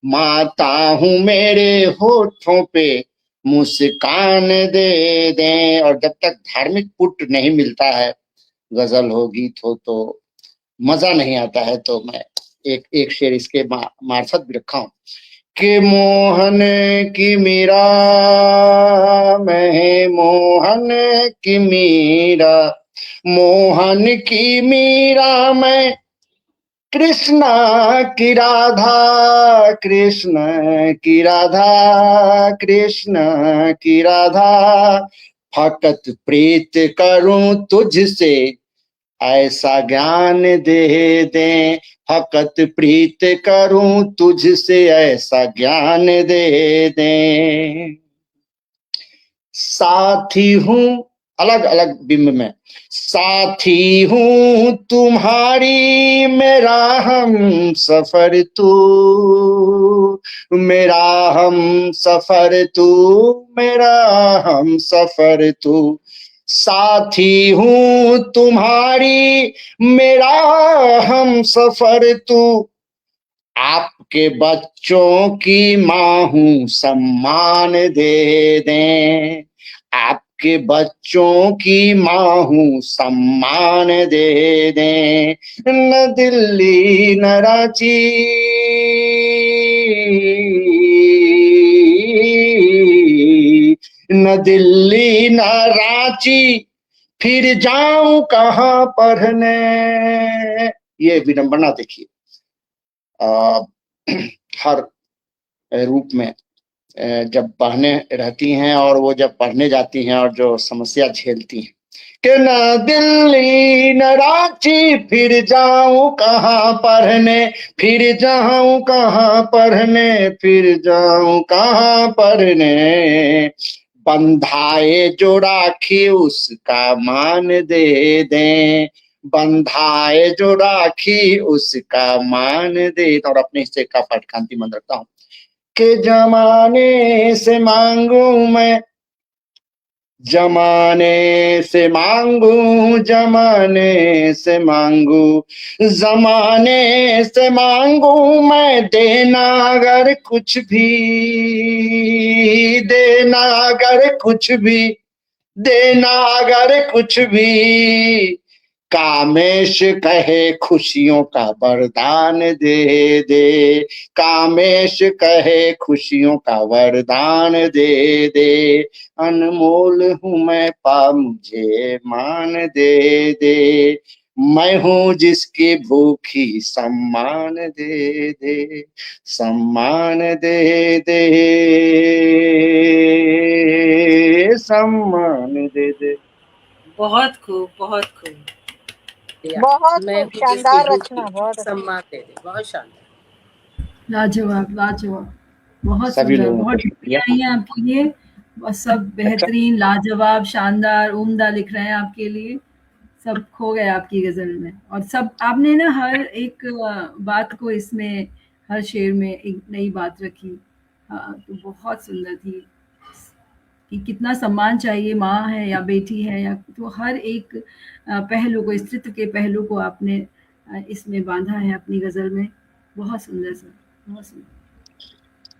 माता हूँ मेरे होठों पे मुस्कान दे दे। और जब तक धार्मिक पुट नहीं मिलता है, गजल हो, गीत हो, तो मजा नहीं आता है। तो मैं एक शेर इसके मार्फत भी रखा हूं कि मोहन की मीरा, मैं मोहन की मीरा, मोहन की मीरा मैं, कृष्णा की राधा, कृष्ण की राधा, कृष्ण की राधा, फकत प्रीत करूं तुझसे ऐसा ज्ञान दे दे, फकत प्रीत करूं तुझसे ऐसा ज्ञान दे दे, साथी हूँ, अलग अलग बिंब में, साथी हूँ तुम्हारी, मेरा हम सफर तू, मेरा हम सफर तू, मेरा हम सफर तू, साथी हूँ तुम्हारी, मेरा हम सफर तू, आपके बच्चों की माँ हूँ सम्मान दे दें, आपके बच्चों की माँ हूँ सम्मान दे दें, न दिल्ली न रांची, न दिल्ली न रांची, फिर जाऊं कहाँ पढ़ने। ये विडंबना देखिए, हर रूप में जब बहनें रहती हैं और वो जब पढ़ने जाती हैं और जो समस्या झेलती हैं कि न दिल्ली न रांची, फिर जाऊं कहाँ पढ़ने, फिर जाऊं कहाँ पढ़ने, फिर जाऊं कहाँ पढ़ने। बंधाए जो राखी उसका मान दे दें, बंधाए जो राखी उसका मान दे। और अपने हिस्से का पाठ कांति मंद रखता हूं कि जमाने से मांगू मैं, जमाने से मांगू, जमाने से मांगू, जमाने से मांगू मैं, देना अगर कुछ भी, देना अगर कुछ भी, देना अगर कुछ भी। कामेश कहे खुशियों का वरदान दे दे, कामेश कहे खुशियों का वरदान दे दे। अनमोल हूँ मैं पा मुझे मान दे दे, मैं हूँ जिसकी भूखी सम्मान दे दे, सम्मान दे दे, सम्मान दे दे। बहुत खूब, बहुत खूब। बहुत मैं खूब, हूँ जिसकी शानदार भूखी रचना, बहुत अच्छी। सम्मान दे दे। बहुत शानदार। लाजवाब, लाजवाब, बहुत सभी सुंदर, लोगों को बहुत शुक्रिया। शुक्रिया है आपके लिए। बस सब बेहतरीन, लाजवाब, शानदार, उम्दा लिख रहे हैं आपके लिए। सब खो गए आपकी गजल में, और सब आपने ना हर एक बात को इसमें, हर शेर में एक नई बात रखी। तो बहुत सुंदर थी कि कितना सम्मान चाहिए, माँ है या बेटी है, या तो हर एक पहलू को, स्त्रीत्व के पहलू को आपने इसमें बांधा है अपनी गजल में। बहुत सुंदर सर, बहुत सुंदर।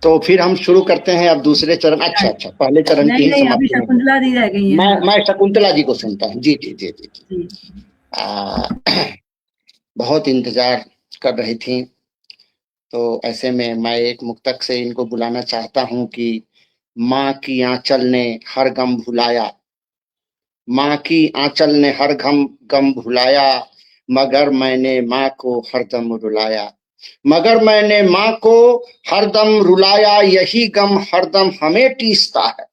तो फिर हम शुरू करते हैं अब दूसरे चरण। अच्छा अच्छा, पहले चरण की नहीं ही नहीं, अभी समाप्ति में शकुंतला दी रह गई है। मैं शकुंतला जी को सुनता हूँ। जी जी जी जी, जी। जी। बहुत इंतजार कर रही थी, तो ऐसे में मैं एक मुक्तक से इनको बुलाना चाहता हूँ कि माँ की आंचल ने हर गम भुलाया, माँ की आंचल ने हर गम भुलाया, मगर मैंने माँ को हरदम रुलाया, मगर मैंने माँ को हरदम रुलाया। यही गम हरदम हमें टीसता है,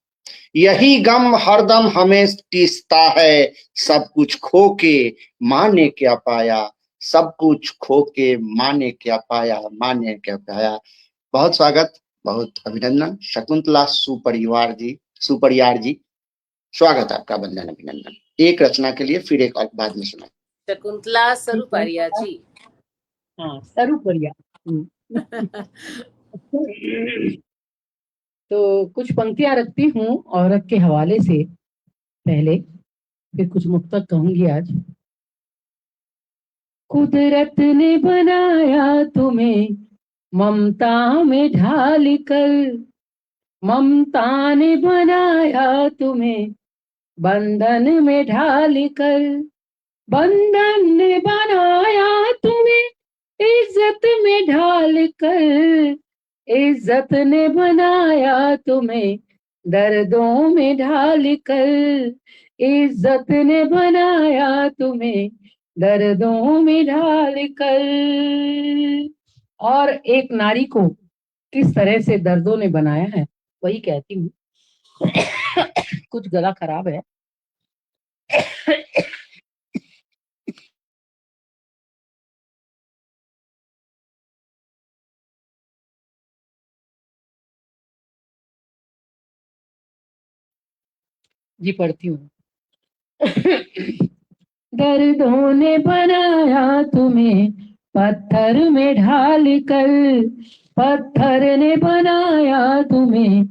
यही गम हरदम हमें टीसता है। सब कुछ खो के माँ ने क्या पाया, सब कुछ खो के माँ ने क्या पाया, माँ ने क्या पाया। बहुत स्वागत, बहुत अभिनंदन शकुंतला सुपरिवार जी, सुपरियार जी, स्वागत आपका, वंदन अभिनंदन। एक रचना के लिए फिर एक और बाद में सुना। शकुंतला सरुपारिया जी। हाँ, सरुपारिया। तो कुछ पंक्तियां रखती हूँ औरत के हवाले से पहले, फिर कुछ मुक्तक कहूंगी आज। कुदरत ने बनाया तुम्हें ममता में ढाल कर, ममता ने बनाया तुम्हें बंधन में ढाल कर, बंधन ने बनाया तुम्हें इज्जत में ढाल कर, इज्जत ने बनाया तुम्हें दर्दों में ढाल कर, इज्जत ने बनाया तुम्हें दर्दों में ढाल कर। और एक नारी को किस तरह से दर्दों ने बनाया है वही कहती हूँ। कुछ गला खराब है। जी पढ़ती हूँ। दर्दों ने बनाया तुम्हें पत्थर में ढाल कर, पत्थर ने बनाया तुम्हें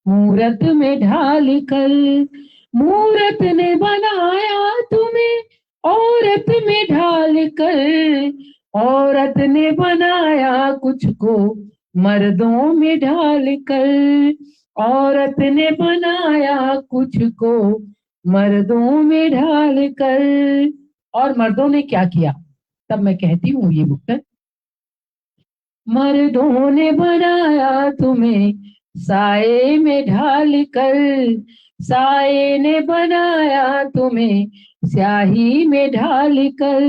मूरत में ढाल कर, मूरत ने बनाया तुम्हें औरत में ढाल कर, औरत ने बनाया कुछ को मर्दों में ढाल कर, औरत ने बनाया कुछ को मर्दों में ढाल कर। और मर्दों ने क्या किया, तब मैं कहती हूँ ये मुक्तक। मर्दों ने बनाया तुम्हें साए में ढाल कर, साए ने बनाया तुम्हें स्याही में ढाल कर,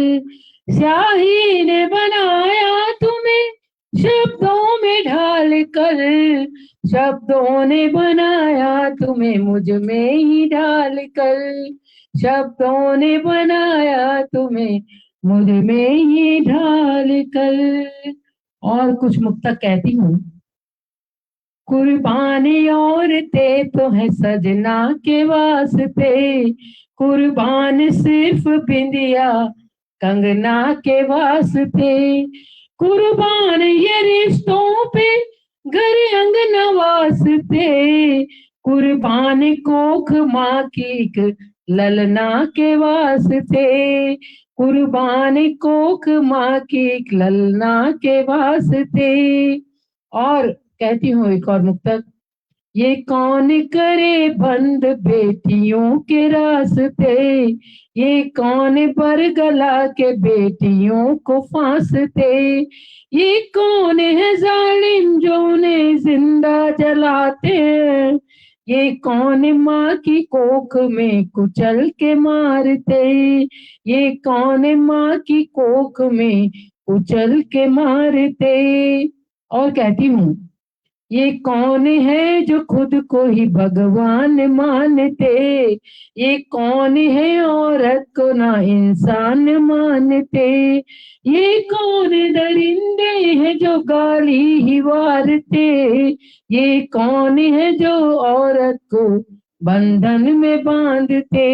स्याही ने बनाया तुम्हें शब्दों में ढाल कर, शब्दों ने बनाया तुम्हें मुझ में ही ढाल कर, शब्दों ने बनाया तुम्हें मुझ में ही ढाल कर। और कुछ मुक्तक कहती हूँ। कुर्बानी औरतें तो है सजना के वास्ते, कुर्बान सिर्फ बिंदिया कंगना के वास्ते, कुर्बान ये रिश्तों पे घर अंगना वास्ते, कुर्बान कोख माँ की एक ललना के वास्ते, कुर्बान कोख माँ की एक ललना के वास्ते। और कहती हूँ एक और मुक्तक। ये कौन करे बंद बेटियों के रास्ते, ये कौन बरगला के बेटियों को फांसते, ये कौन है जालिम जो उन्हें जिंदा जलाते हैं, ये कौन माँ की कोख में कुचल के मारते, ये कौन माँ की कोख में कुचल के मारते। और कहती हूँ, ये कौन है जो खुद को ही भगवान मानते, ये कौन है औरत को ना इंसान मानते, ये कौन दरिंदे हैं जो गाली ही वारते, ये कौन है जो औरत को बंधन में बांधते,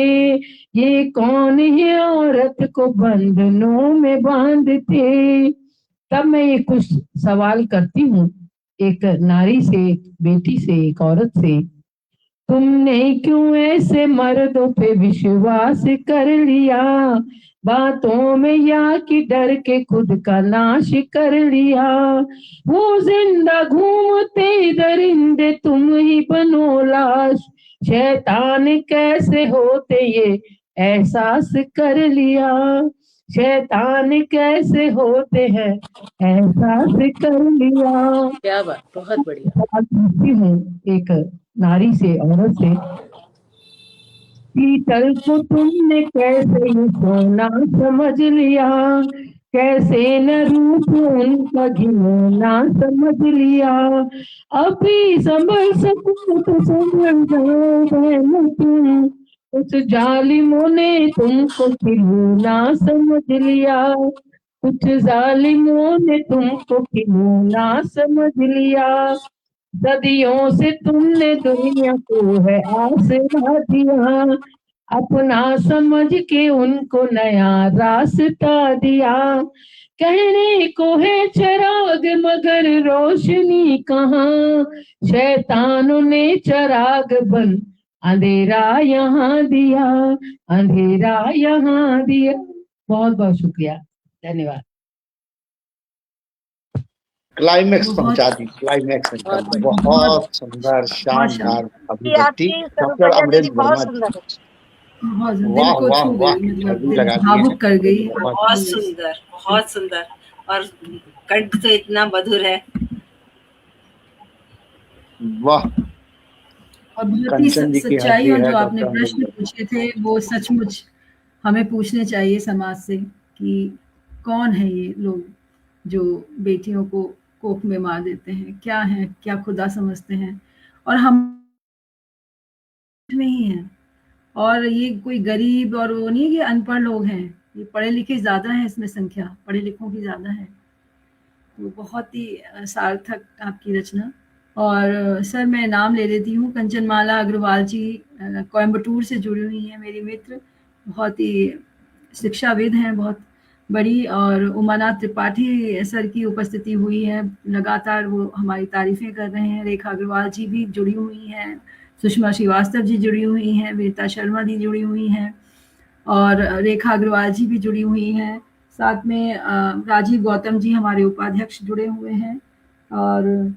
ये कौन है औरत को बंधनों में बांधते। तब मैं ये कुछ सवाल करती हूँ एक नारी से, एक बेटी से, एक औरत से। तुमने क्यों ऐसे मर्दों पे विश्वास कर लिया, बातों में या कि डर के खुद का नाश कर लिया, वो जिंदा घूमते दरिंदे तुम ही बनो लाश, शैतान कैसे होते ये एहसास कर लिया, शैतान कैसे होते हैं एहसास कर लिया। क्या बात, बहुत बढ़िया। पूछती हूँ एक नारी से, औरत से। पीतल को तुमने कैसे ये सोना समझ लिया, कैसे न रूप उनका घिनौना समझ लिया, अभी संभल सकूं तो संभल जाओ बहन तुम, उस जालिमों ने तुमको खिलौना समझ लिया, कुछ जालिमों ने तुमको खिलौना समझ लिया, सदियों से तुमने दुनिया को है आसरा दिया, अपना समझ के उनको नया रास्ता दिया, कहने को है चिराग मगर रोशनी कहाँ, शैतानों ने चिराग बन अंधेरा यहाँ दिया, अंधेरा यहाँ दिया। बहुत बहुत शुक्रिया, धन्यवाद। क्लाइमेक्स पहुंचा दी, क्लाइमेक्स एकदम बहुत सुंदर शानदार अभिव्यक्ति डॉक्टर अमरेंद्र वर्मा जी। वाह वाह वाह, छवि लगा दी है। भावुक कर गई। बहुत सुंदर, बहुत सुंदर, और कंठ तो इतना मधुर है। वाह। और बहुत ही सच्चाई, और जो आपने प्रश्न पूछे थे वो सचमुच हमें पूछने चाहिए समाज से कि कौन है ये लोग जो बेटियों को कोख में मार देते हैं, क्या है, क्या खुदा समझते हैं, और हम में ही हैं। और ये कोई गरीब और वो नहीं है कि अनपढ़ लोग हैं, ये पढ़े लिखे ज़्यादा है, इसमें संख्या पढ़े लिखों की ज़्यादा है। तो बहुत ही सार्थक आपकी रचना। और सर मैं नाम ले लेती हूँ, कंचनमाला अग्रवाल जी कोयम्बटूर से जुड़ी हुई हैं, मेरी मित्र, बहुत ही शिक्षाविद हैं, बहुत बड़ी, और उमानाथ त्रिपाठी सर की उपस्थिति हुई है, लगातार वो हमारी तारीफ़ें कर रहे हैं, रेखा अग्रवाल जी भी जुड़ी हुई हैं, सुषमा श्रीवास्तव जी जुड़ी हुई हैं, वीरता शर्मा जी जुड़ी हुई हैं, और रेखा अग्रवाल जी भी जुड़ी हुई हैं, साथ में राजीव गौतम जी हमारे उपाध्यक्ष जुड़े हुए हैं, और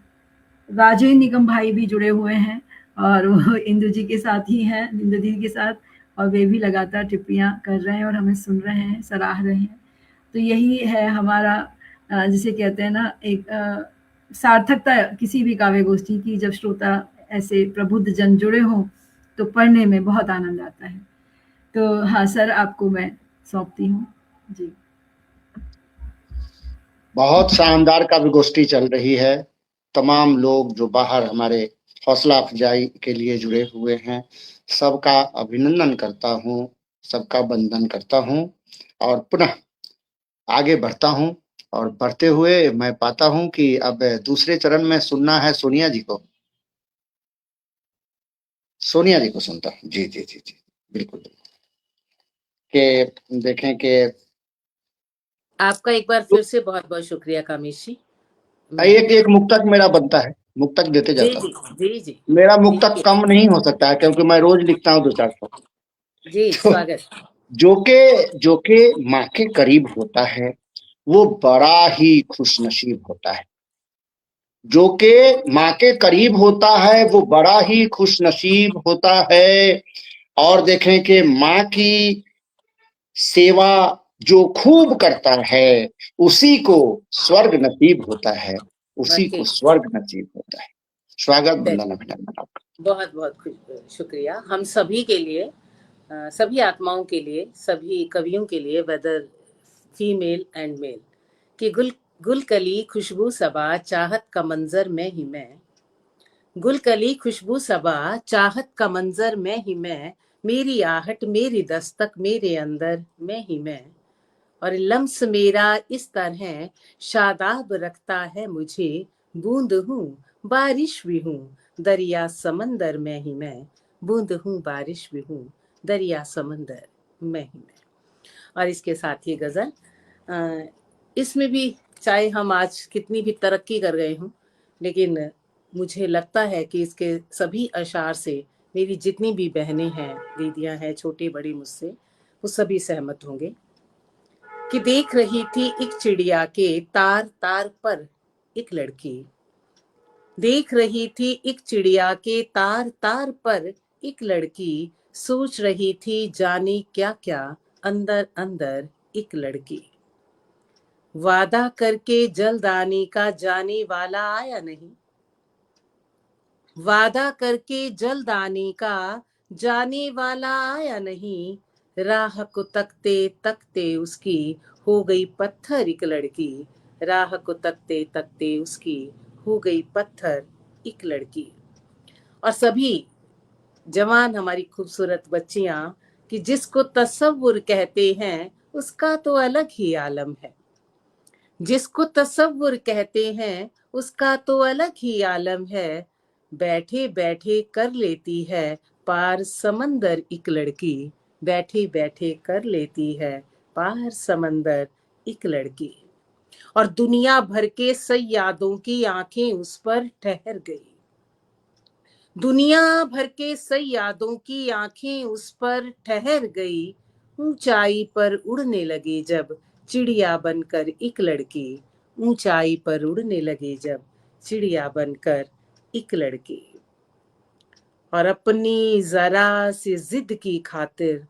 राजेंद्र निगम भाई भी जुड़े हुए हैं, और वो इंदु जी के साथ ही हैं, इंदु दीदी के साथ, और वे भी लगातार टिप्पणियाँ कर रहे हैं और हमें सुन रहे हैं, सराह रहे हैं। तो यही है हमारा जिसे कहते हैं ना, एक सार्थकता किसी भी काव्य गोष्ठी की जब श्रोता ऐसे प्रबुद्ध जन जुड़े हों तो पढ़ने में बहुत आनंद आता है। तो हाँ सर, आपको मैं सौंपती हूँ जी। बहुत शानदार काव्य गोष्ठी चल रही है। तमाम लोग जो बाहर हमारे हौसला अफजाई के लिए जुड़े हुए हैं, सबका अभिनंदन करता हूँ, सबका वंदन करता हूँ और पुनः आगे बढ़ता हूँ। और बढ़ते हुए मैं पाता हूँ कि अब दूसरे चरण में सुनना है सोनिया जी को। सोनिया जी को सुनता हूँ। जी जी जी जी बिल्कुल। के देखें कि आपका एक बार फिर से बहुत बहुत शुक्रिया कामेश जी। एक मुक्तक मेरा बनता है, मुक्तक देते जी जाता जी हूँ। जी जी मेरा मुक्तक कम नहीं हो सकता है क्योंकि मैं रोज लिखता हूँ 2-4 जी। तो स्वागत। जो के माँ के करीब होता है वो बड़ा ही खुशनसीब होता है। जो के माँ के करीब होता है वो बड़ा ही खुशनसीब होता है। और देखें कि माँ की सेवा जो खूब करता है उसी को स्वर्ग नसीब होता है, उसी को स्वर्ग नसीब होता है। स्वागत, वंदन, अभिनंदन आपका। बहुत बहुत शुक्रिया हम सभी के लिए, सभी आत्माओं के लिए, सभी कवियों के लिए, वेदर फीमेल एंड मेल, कि गुल कली खुशबू सबा चाहत का मंजर में ही मैं, गुल कली खुशबू सबा चाहत का मंजर में ही मैं, मेरी आहट मेरी दस्तक मेरे अंदर में ही मैं, और लम्स मेरा इस तरह शादाब रखता है मुझे, बूंद हूँ बारिश भी हूँ दरिया समंदर में ही मैं, बूंद हूँ बारिश भी हूँ दरिया समंदर में ही मैं। और इसके साथ ही गजल, इसमें भी चाहे हम आज कितनी भी तरक्की कर गए हूँ, लेकिन मुझे लगता है कि इसके सभी अशार से मेरी जितनी भी बहनें हैं, दीदियां हैं, छोटे बड़े मुझसे, वो सभी सहमत होंगे कि देख रही थी एक चिड़िया के तार तार पर एक लड़की, देख रही थी एक चिड़िया के तार तार पर एक लड़की, सोच रही थी जाने क्या क्या अंदर अंदर एक लड़की, वादा करके जल्द आने का जाने वाला आया नहीं, वादा करके जल्द आने का जाने वाला आया नहीं, राह को तकते तकते उसकी हो गई पत्थर एक लड़की, राह को तकते तकते उसकी हो गई पत्थर एक लड़की। और सभी जवान हमारी खूबसूरत बच्चियां कि जिसको तसव्वुर कहते हैं उसका तो अलग ही आलम है, जिसको तसव्वुर कहते हैं उसका तो अलग ही आलम है, बैठे बैठे कर लेती है पार समंदर एक लड़की, बैठे बैठे कर लेती है पार समंदर एक लड़की। और दुनिया भर के सयादों की आंखें उस पर ठहर गई, दुनिया भर के सयादों की आंखें उस पर ठहर गई, ऊंचाई पर उड़ने लगी जब चिड़िया बनकर एक लड़की, ऊंचाई पर उड़ने लगी जब चिड़िया बनकर एक लड़की। और अपनी जरा सी जिद की खातिर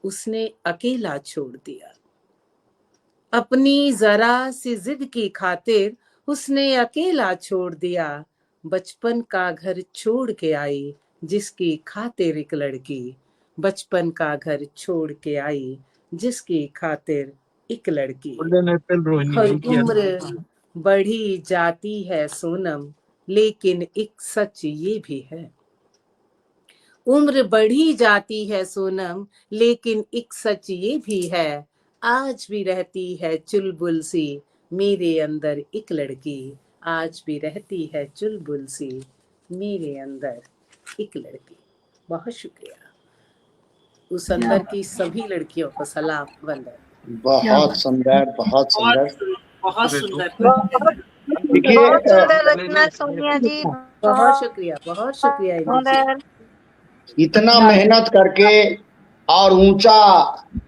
उसने अकेला छोड़ दिया, अपनी जरा सी जिद की खातिर उसने अकेला छोड़ दिया, बचपन का घर छोड़ के आई जिसकी खातिर एक लड़की, बचपन का घर छोड़ के आई जिसकी खातिर एक लड़की। और उम्र बढ़ी जाती है सोनम, लेकिन एक सच ये भी है, उम्र बढ़ी जाती है सोनम, लेकिन एक सच ये भी है, आज भी रहती है चुलबुल सी मेरे अंदर एक लड़की, आज भी रहती है चुलबुल सी मेरे अंदर एक लड़की। बहुत शुक्रिया। उस अंदर की सभी लड़कियों को सलाम, वंदन। बहुत सुंदर, बहुत सुंदर, बहुत सुंदर। देखिए बहुत सुंदर रचना सोनिया जी, बहुत शुक्रिया, बहुत शुक्रिया इंदु जी। सुंदर। इतना मेहनत करके और ऊंचा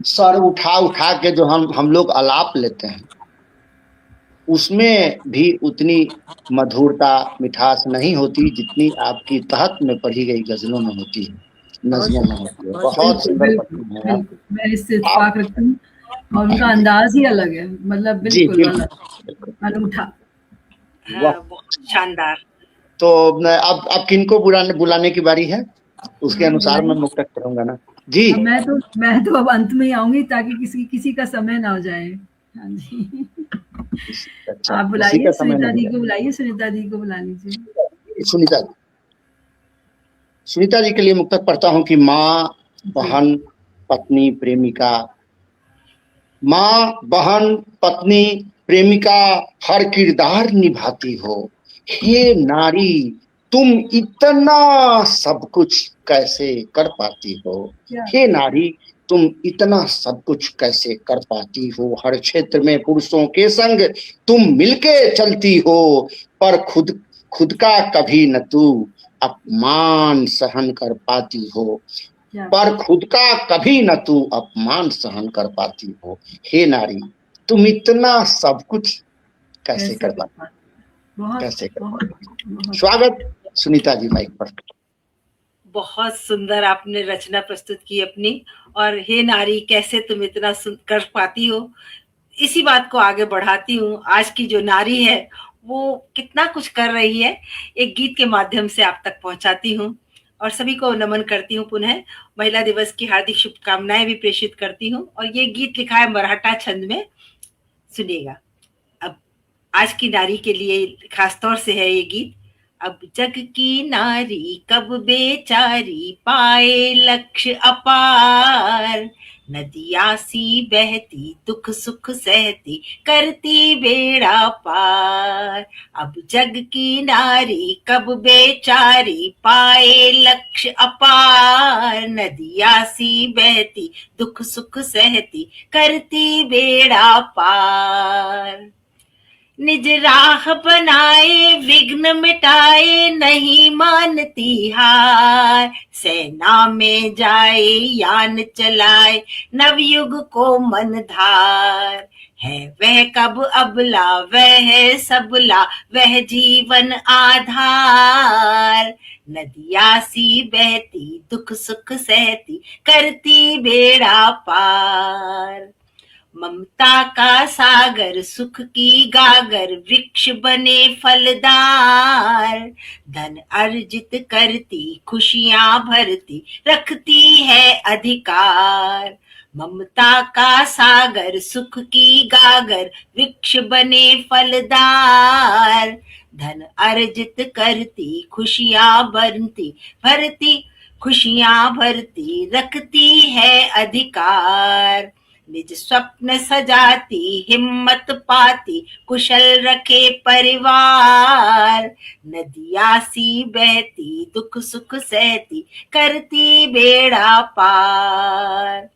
सर उठा उठा के जो हम लोग आलाप लेते हैं उसमें भी उतनी मधुरता मिठास नहीं होती जितनी आपकी तहत में पढ़ी गई गजलों में होती है, नज़मों में होती है। बहुत सुंदर पढ़ती हैं आप। मैं इससे इत्तेफाक रखती हूँ और उनका अंदाज ही अलग है, मतलब बिल्कुल अलग, अनूठा। वाह। बहुत शानदार। तो अब किनको बुलाने की बारी है, उसके अनुसार मैं मुक्तक करूंगा ना जी। अब मैं तो अब अंत में ही आऊंगी ताकि किसी का समय ना हो जाए। हाँ जी, अच्छा, आप किसी बुलाइए, का समय सुनीता दी नहीं को बुलाइए, सुनीता दी को बुला लीजिए। है। सुनीता जी के लिए मुक्तक पढ़ता हूँ कि माँ, बहन, पत्नी, प्रेमिका। माँ, बहन, पत्नी, प्रेमिका हर किरदार निभाती हो। हे नारी, तुम इतना सब कुछ कैसे कर पाती हो। हे नारी, तुम इतना सब कुछ कैसे कर पाती हो। हर क्षेत्र में पुरुषों के संग तुम मिलके चलती हो, पर खुद का कभी न तू अपमान सहन कर पाती हो। पर खुद का कभी न तू अपमान सहन कर पाती हो। हे नारी, तुम इतना सब कुछ कैसे कर पाती, कैसे कर पाती। स्वागत सुनीता जी, माइक पर। बहुत सुंदर आपने रचना प्रस्तुत की अपनी, और हे नारी कैसे तुम इतना कर पाती हो, इसी बात को आगे बढ़ाती हूँ। आज की जो नारी है वो कितना कुछ कर रही है, एक गीत के माध्यम से आप तक पहुंचाती हूँ, और सभी को नमन करती हूँ। पुनः महिला दिवस की हार्दिक शुभकामनाएं भी प्रेषित करती हूँ। और ये गीत लिखा है मराठा छंद में, सुनिएगा। अब आज की नारी के लिए खासतौर से है ये गीत। अब जग की नारी कब बेचारी पाए लक्ष्य अपार, नदिया सी बहती दुख सुख सहती करती बेड़ा पार। अब जग की नारी कब बेचारी पाए लक्ष्य अपार, नदिया सी बहती दुख सुख सहती करती बेड़ा पार। निज राह बनाए विघ्न मिटाए नहीं मानती हार, सेना में जाए यान चलाए नवयुग को मन धार। है वह कब अबला वह सबला वह जीवन आधार, नदिया सी बहती दुख सुख सहती करती बेड़ा पार। ममता का सागर सुख की गागर वृक्ष बने फलदार, धन अर्जित करती खुशियां भरती रखती है अधिकार। ममता का सागर सुख की गागर वृक्ष बने फलदार, धन अर्जित करती खुशियां भरती खुशियां भरती रखती है अधिकार। निज स्वप्न सजाती हिम्मत पाती कुशल रखे परिवार, नदिया सी बहती दुख सुख सहती करती बेड़ा पार।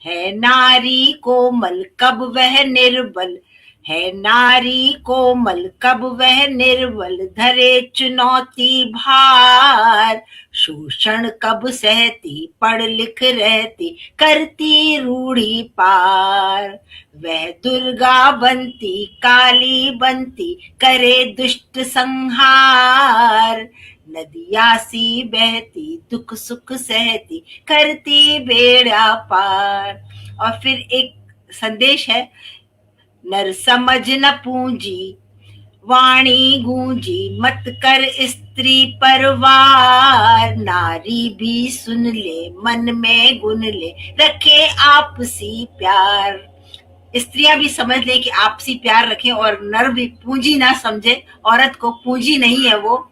है नारी कोमल कब वह निर्बल, है नारी कोमल कब वह निर्बल धरे चुनौती भार। शोषण कब सहती पढ़ लिख रहती करती रूढ़ी पार। वह दुर्गा बनती काली बनती करे दुष्ट संहार, नदिया सी बहती दुख सुख सहती करती बेड़ा पार। और फिर एक संदेश है, नर समझ न पूंजी वाणी गूंजी मत कर स्त्री पर वार, नारी भी सुन ले मन में गुन ले रखे आपसी प्यार। स्त्रियां भी समझ ले कि आपसी प्यार रखें, और नर भी पूंजी ना समझे, औरत को पूंजी नहीं है वो।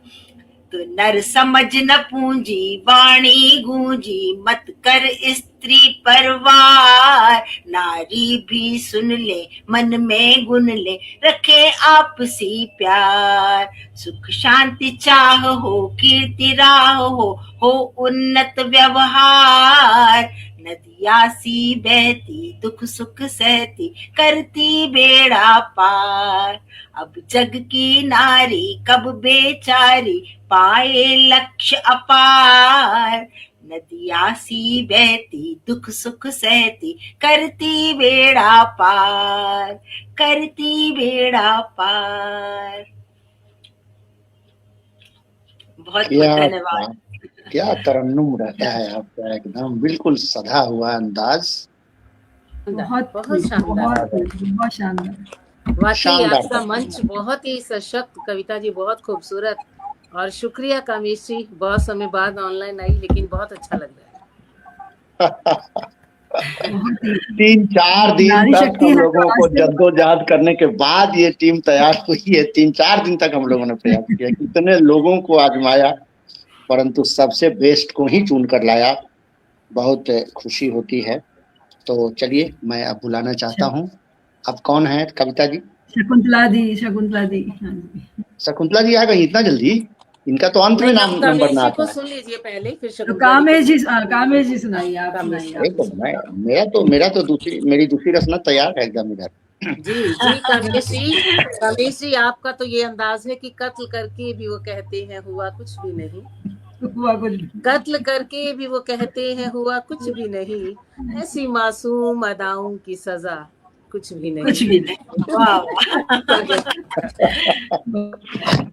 तो नर समझ न पूंजी वाणी गूंजी मत कर स्त्री पर वार, नारी भी सुन ले मन में गुन ले रखे आपसी प्यार। सुख शांति चाह हो कीर्ति राह हो उन्नत व्यवहार, नदिया सी बहती दुख सुख सहती करती बेड़ा पार। अब जग की नारी कब बेचारी पाए लक्ष्य अपार, नदिया सी बहती दुख सुख सहती करती बेड़ा पार, करती बेड़ा पार। बहुत बहुत धन्यवाद। क्या तरन्नुम रहता है आपका, एकदम बिल्कुल सधा हुआ अंदाज। बहुत शानदार, बहुत शानदार। वाकई शानदार आपका करते मंच हैं। बहुत ही सशक्त, कविता जी बहुत खूबसूरत। और शुक्रिया कामेश जी, बहुत समय बाद ऑनलाइन आई लेकिन बहुत अच्छा लग रहा बहुत ही 3-4 दिन नारी तक शक्ति हम है तो लोगों आज को से जद्दोजहद करने के बाद ये टीम तैयार हुई है। 3-4 दिन तक हम लोगों ने प्रयास किया, कितने लोगों को आजमाया, परंतु सबसे बेस्ट को ही चुन कर लाया। बहुत खुशी होती है। तो चलिए, मैं अब बुलाना चाहता हूँ। अब कौन है कविता जी? शकुंतला दी, शकुंतला दी, हाँ जी। शकुंतला जी आ गई इतना जल्दी? इनका तो है। अंत में नहीं, नाम आप नंबर कामेश ना जी को आता है। सुन लीजिए पहले, फिर तो शकुंतला जी को सुनिए। कामेश जी सुनाइए, आप कामेश सुनाइए, जी। अरे आप तो मैं मेरा तो मेरी दूसरी रचना तैयार है एकदम इधर। जी जी कामेश जी आपका तो ये अंदाज है कि कत्ल करके भी वो कहते हैं हुआ कुछ भी नहीं, हुआ कुछ भी कत्ल करके भी वो कहते हैं हुआ कुछ भी नहीं, ऐसी मासूम अदाओं की सजा कुछ भी कुछ नहीं। भी नहीं। वाह वाह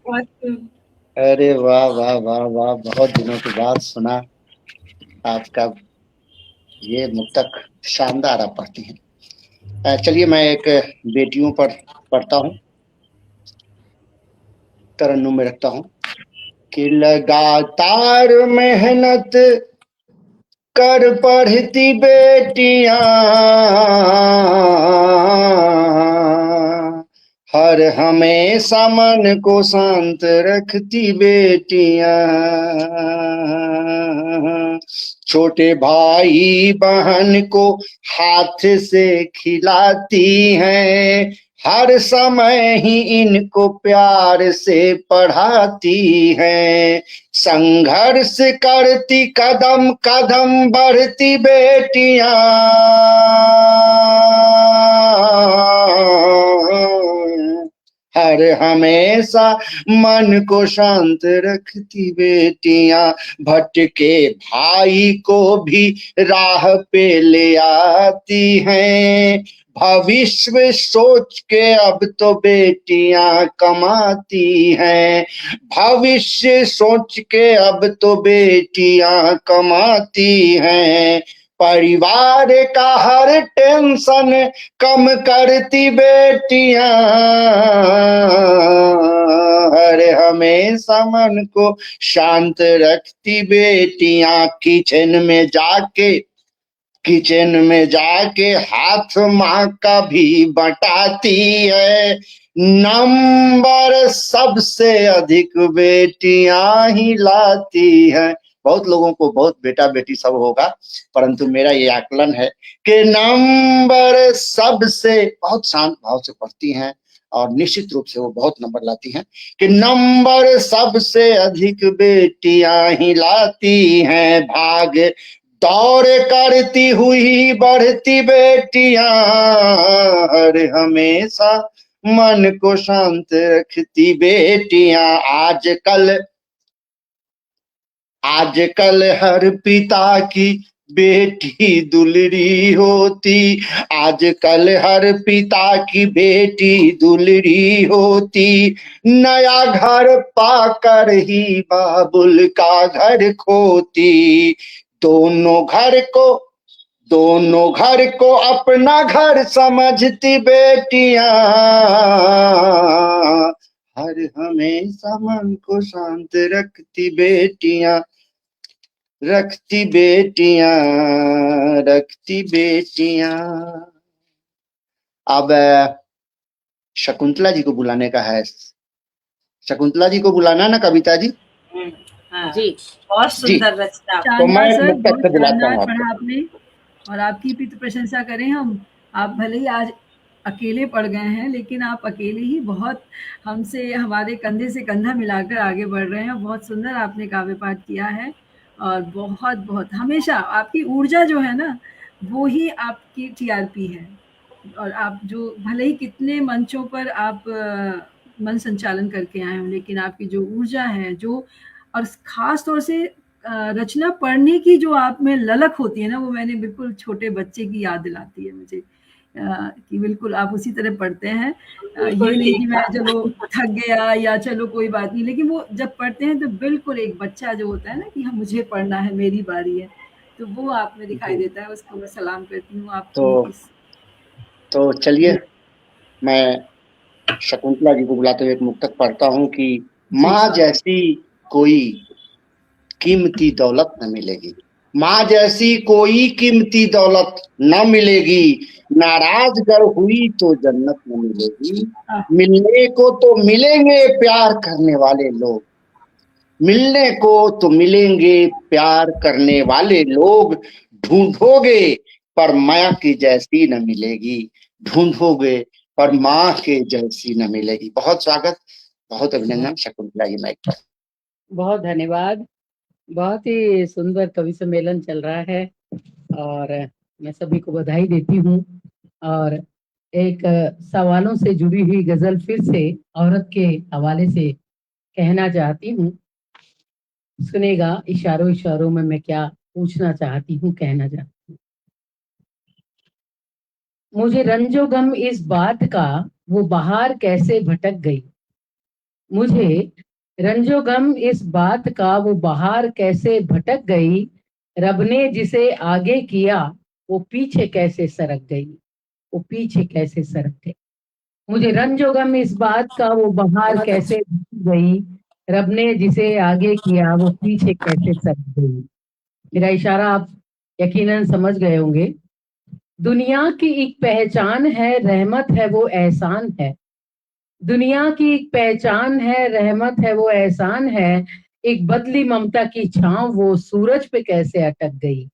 बहुत अरे वाह वाह वाह वाह, बहुत दिनों के बाद सुना आपका ये मुक्तक। शानदार आप पढ़ती हैं। चलिए, मैं एक बेटियों पर पढ़ता हूँ, तरन्नुम में रखता हूँ कि लगातार मेहनत कर पढ़ती बेटियां, हर हमेशा मन को शांत रखती बेटियां, छोटे भाई बहन को हाथ से खिलाती हैं, हर समय ही इनको प्यार से पढ़ाती हैं, संघर्ष करती कदम कदम बढ़ती बेटियां, हर हमेशा मन को शांत रखती बेटियां, भटके भाई को भी राह पे ले आती हैं, भविष्य सोच के अब तो बेटियां कमाती हैं, भविष्य सोच के अब तो बेटियां कमाती हैं, परिवार का हर टेंशन कम करती बेटियां, हर हमेशा मन को शांत रखती बेटियां, किचन में जाके हाथ माँ का भी बटाती है, नंबर सबसे अधिक बेटियां ही लाती हैं। बहुत लोगों को बहुत बेटा बेटी सब होगा, परंतु मेरा ये आकलन है कि नंबर सबसे, बहुत शांत भाव से पढ़ती हैं और निश्चित रूप से वो बहुत नंबर लाती हैं, कि नंबर सबसे अधिक बेटियां ही लाती हैं, भाग दौड़ करती हुई बढ़ती बेटियां, हर हमेशा मन को शांत रखती बेटियां, आजकल हर पिता की बेटी दुलरी होती, आजकल हर पिता की बेटी दुलरी होती, नया घर पाकर ही बाबुल का घर खोती, दोनों घर को अपना घर समझती बेटियां, हर हमेशा मन को शांत रखती बेटियां, रखती बेटियां। अब शकुंतला जी को बुलाने का है। शकुंतला जी को बुलाना ना कविता जी? हाँ, जी बहुत जी, सुंदर रचना। तो मैं शानदार एक सर, मुक्तक बहुत से बुलाता शानदार हूँ पढ़ा आपको। आपने, और आपकी भी तो प्रशंसा करें हम। आप भले ही आज अकेले पड़ गए हैं, लेकिन आप अकेले ही बहुत हमसे, हमारे कंधे से कंधा मिलाकर आगे बढ़ रहे हैं। बहुत सुंदर आपने काव्य पाठ किया है, और बहुत बहुत हमेशा आपकी ऊर्जा जो है ना, वो ही आपकी टीआरपी है। और आप जो भले ही कितने मंचों पर आप मन संचालन करके आए हों, लेकिन आपकी जो ऊर्जा है, जो और खास तौर से रचना पढ़ने की जो आप में ललक होती है ना, वो मैंने बिल्कुल छोटे बच्चे की याद दिलाती है मुझे, कि बिल्कुल आप उसी तरह पढ़ते हैं। बिल्कुल ये नहीं ठीक कि मैं कहा। चलो थक गया या चलो कोई बात नहीं, लेकिन वो जब पढ़ते हैं तो बिल्कुल एक बच्चा जो होता है ना, कि हाँ मुझे पढ़ना है, मेरी बारी है, तो वो आप में दिखाई देता है। उसको मैं सलाम करती हूँ आपकी तो इस चलिए, मैं शकुंतला जी को बुलाते हुए एक मुक्तक पढ़ता हूँ कि माँ जैसी कोई कीमती दौलत न मिलेगी, माँ जैसी कोई कीमती दौलत न मिलेगी, नाराज गर हुई तो जन्नत न मिलेगी। मिलने को तो मिलेंगे प्यार करने वाले लोग, मिलने को तो मिलेंगे प्यार करने वाले लोग, ढूंढोगे पर माँ की जैसी न मिलेगी, ढूंढोगे पर माँ के जैसी न मिलेगी। बहुत स्वागत, बहुत अभिनंदन शकुंतला जी। माइक पर। बहुत धन्यवाद। बहुत ही सुंदर कवि सम्मेलन चल रहा है और मैं सभी को बधाई देती हूँ। और एक सवालों से जुड़ी हुई गजल फिर से औरत के हवाले से कहना चाहती हूँ। सुनेगा इशारों इशारों में मैं क्या पूछना चाहती हूँ, कहना चाहती हूँ। मुझे रंजो गम इस बात का वो बहार कैसे भटक गई, मुझे रंजो गम इस बात का वो बहार कैसे भटक गई, रब ने जिसे आगे किया वो पीछे कैसे सरक गई, वो पीछे कैसे सरक गई। मुझे रंजो गम इस बात का वो बहार कैसे भटक गई, रब ने जिसे आगे किया वो पीछे कैसे सरक गई। मेरा इशारा आप यकीनन समझ गए होंगे। दुनिया की एक पहचान है, रहमत है वो एहसान है, दुनिया की एक पहचान है, रहमत है वो एहसान है, एक बदली ममता की छांव वो सूरज पे कैसे अटक गई,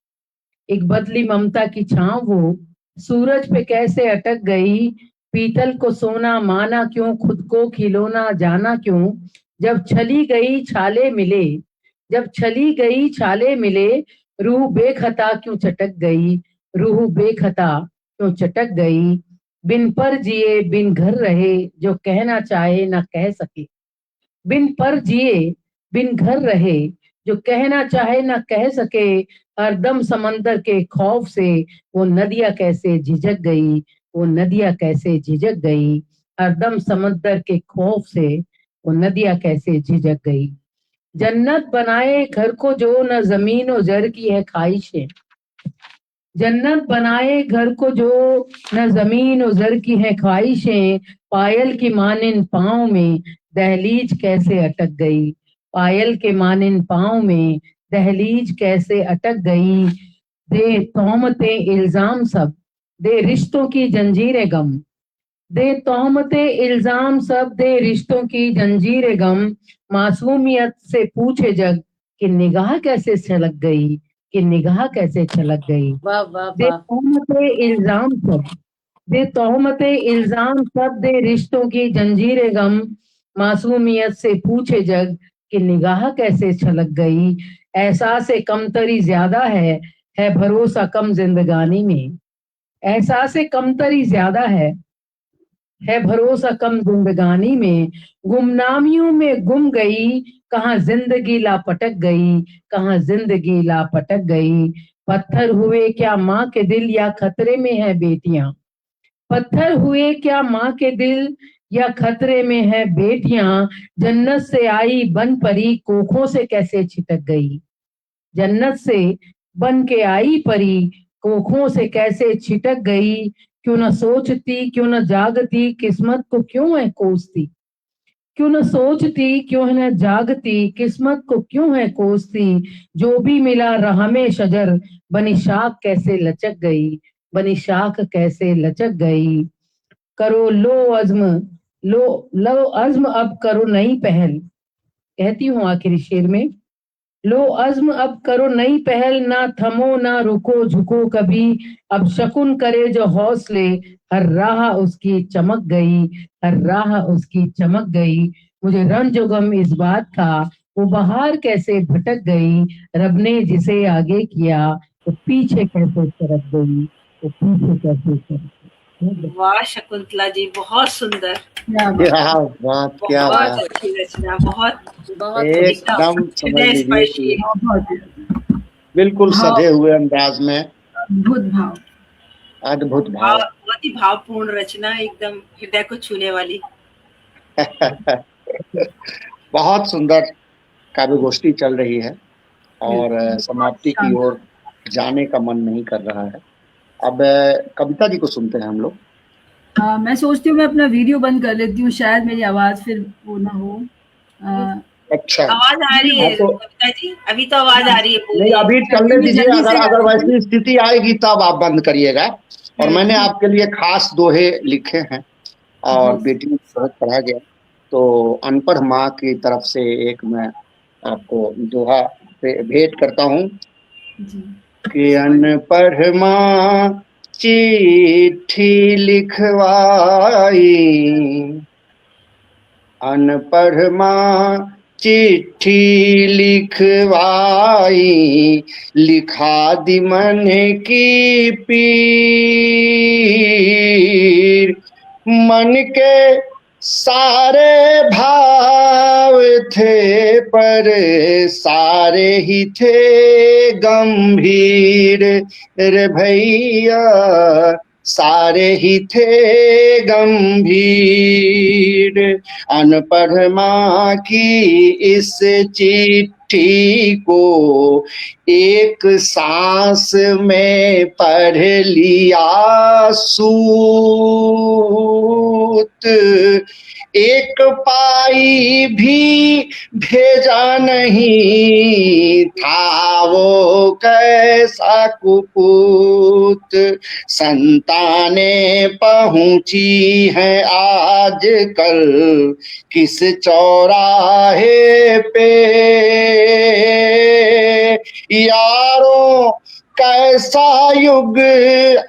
एक बदली ममता की छांव वो सूरज पे कैसे अटक गई। पीतल को सोना माना क्यों, खुद को खिलौना जाना क्यों, जब छली गई छाले मिले, जब छली गई छाले मिले, रूह बेखता क्यों चटक गई, रूह बेखता क्यों चटक गई। बिन पर जिए बिन घर रहे, जो कहना चाहे ना कह सके, बिन पर जिए बिन घर रहे, जो कहना चाहे ना कह सके, हरदम समंदर के खौफ से वो नदियां कैसे झिझक गई, वो नदियां कैसे झिझक गई, हरदम समंदर के खौफ से वो नदियां कैसे झिझक गई। जन्नत बनाए घर को जो न जमीन और जर की है ख्वाहिशें, जन्नत बनाए घर को जो न जमीन और जर की है ख्वाहिशें, पायल की मानिन पाँव में दहलीज कैसे अटक गई, पायल के मानिन पाँव में दहलीज कैसे अटक गई। दे तोहमते इल्जाम सब, दे रिश्तों की जंजीरें गम, दे तोहमते इल्जाम सब, दे रिश्तों की जंजीरें गम, मासूमियत से पूछे जग कि निगाह कैसे छलक गई, कि निगाह कैसे छलक गई। वाह वाह दे वाह। तोहमते इल्जाम सब, दे तोहमते इल्जाम सब, दे रिश्तों की जंजीरें गम, मासूमियत से पूछे जग कि निगाह कैसे छलक गई। एहसास कमतरी ज्यादा है भरोसा कम जिंदगानी में, एहसास कमतरी ज्यादा है भरोसा कम जिंदगानी में, गुमनामियों में गुम गई, कहाँ जिंदगी लापटक गई, कहाँ जिंदगी लापटक गई। पत्थर हुए क्या माँ के दिल या खतरे में है बेटियां, पत्थर हुए क्या माँ के दिल या खतरे में है बेटियां, जन्नत से आई बन परी कोखों से कैसे छिटक गई, जन्नत से बन के आई परी कोखों से कैसे छिटक गई। क्यों न सोचती क्यों न जागती किस्मत को क्यों है कोसती, क्यों न सोचती क्यों न जागती किस्मत को क्यों है कोसती। जो भी मिला राह में शजर बनी शाख कैसे लचक गई, बनी शाख कैसे लचक गई। करो लो अज़्म अब करो नई पहल, कहती हूँ आखिरी शेर में, लो अज़्म अब करो नई पहल, ना थमो ना रुको झुको कभी, अब शकुन करे जो हौसले, हर राह उसकी चमक गई, हर राह उसकी चमक गई। मुझे रंजो गम इस बात का वो बहार कैसे भटक गई, रब ने जिसे आगे किया वो पीछे कैसे सरक गई, वो पीछे कैसे सरक गई। वाह शकुंतला जी, बहुत सुंदर, क्या बात, क्या बहुत बात, अच्छी रचना, बहुत बहुत एकदम समझ हृदय लीजिए स्पर्शी। कि बिल्कुल भाव- सधे हुए अंदाज में अद्भुत भाव। अद्भुत भाव। बहुत ही भावपूर्ण रचना, एकदम हृदय को छूने वाली। बहुत सुंदर काव्य गोष्ठी चल रही है और समाप्ति की ओर जाने का मन नहीं कर रहा है। अब कविता जी को सुनते हैं हम लोग। मैं सोचती हूँ मैं अपना वीडियो बंद कर लेती हूँ, शायद मेरी आवाज फिर वो ना हो। अच्छा, आवाज आ रही हाँ है तो कविता जी, अभी तो आवाज आ रही है, नहीं, बोलिए। अभी अच्छा, चलने क्योंकि दीजिए। जल्दी अगर से अगर गाती हूँ। वैसी स्थिति आएगी तब आप बंद करिएगा। और मैंने ठीक। आपके लिए खास दोहे लिखे हैं, और जी बेटी में बहुत पढ़ा गया, तो अनपढ़ माँ की तरफ से एक मैं आपको दोहा भेंट करता हूँ जी कि अनपढ़ माँ चिट्ठी लिखवाई, अनपढ़ माँ चिट्ठी लिखवाई, लिखा दी मन की पीर, मन के सारे भाव थे पर सारे ही थे गंभीर, रे भैया सारे ही थे गंभीर। अनपढ़ माँ की इस चिट्ठी को एक सांस में पढ़ लिया सूत, एक पाई भी भेजा नहीं था वो कैसा कुपूत। संतानें पहुंची हैं आज कल किस चौराहे पे, यारों कैसा युग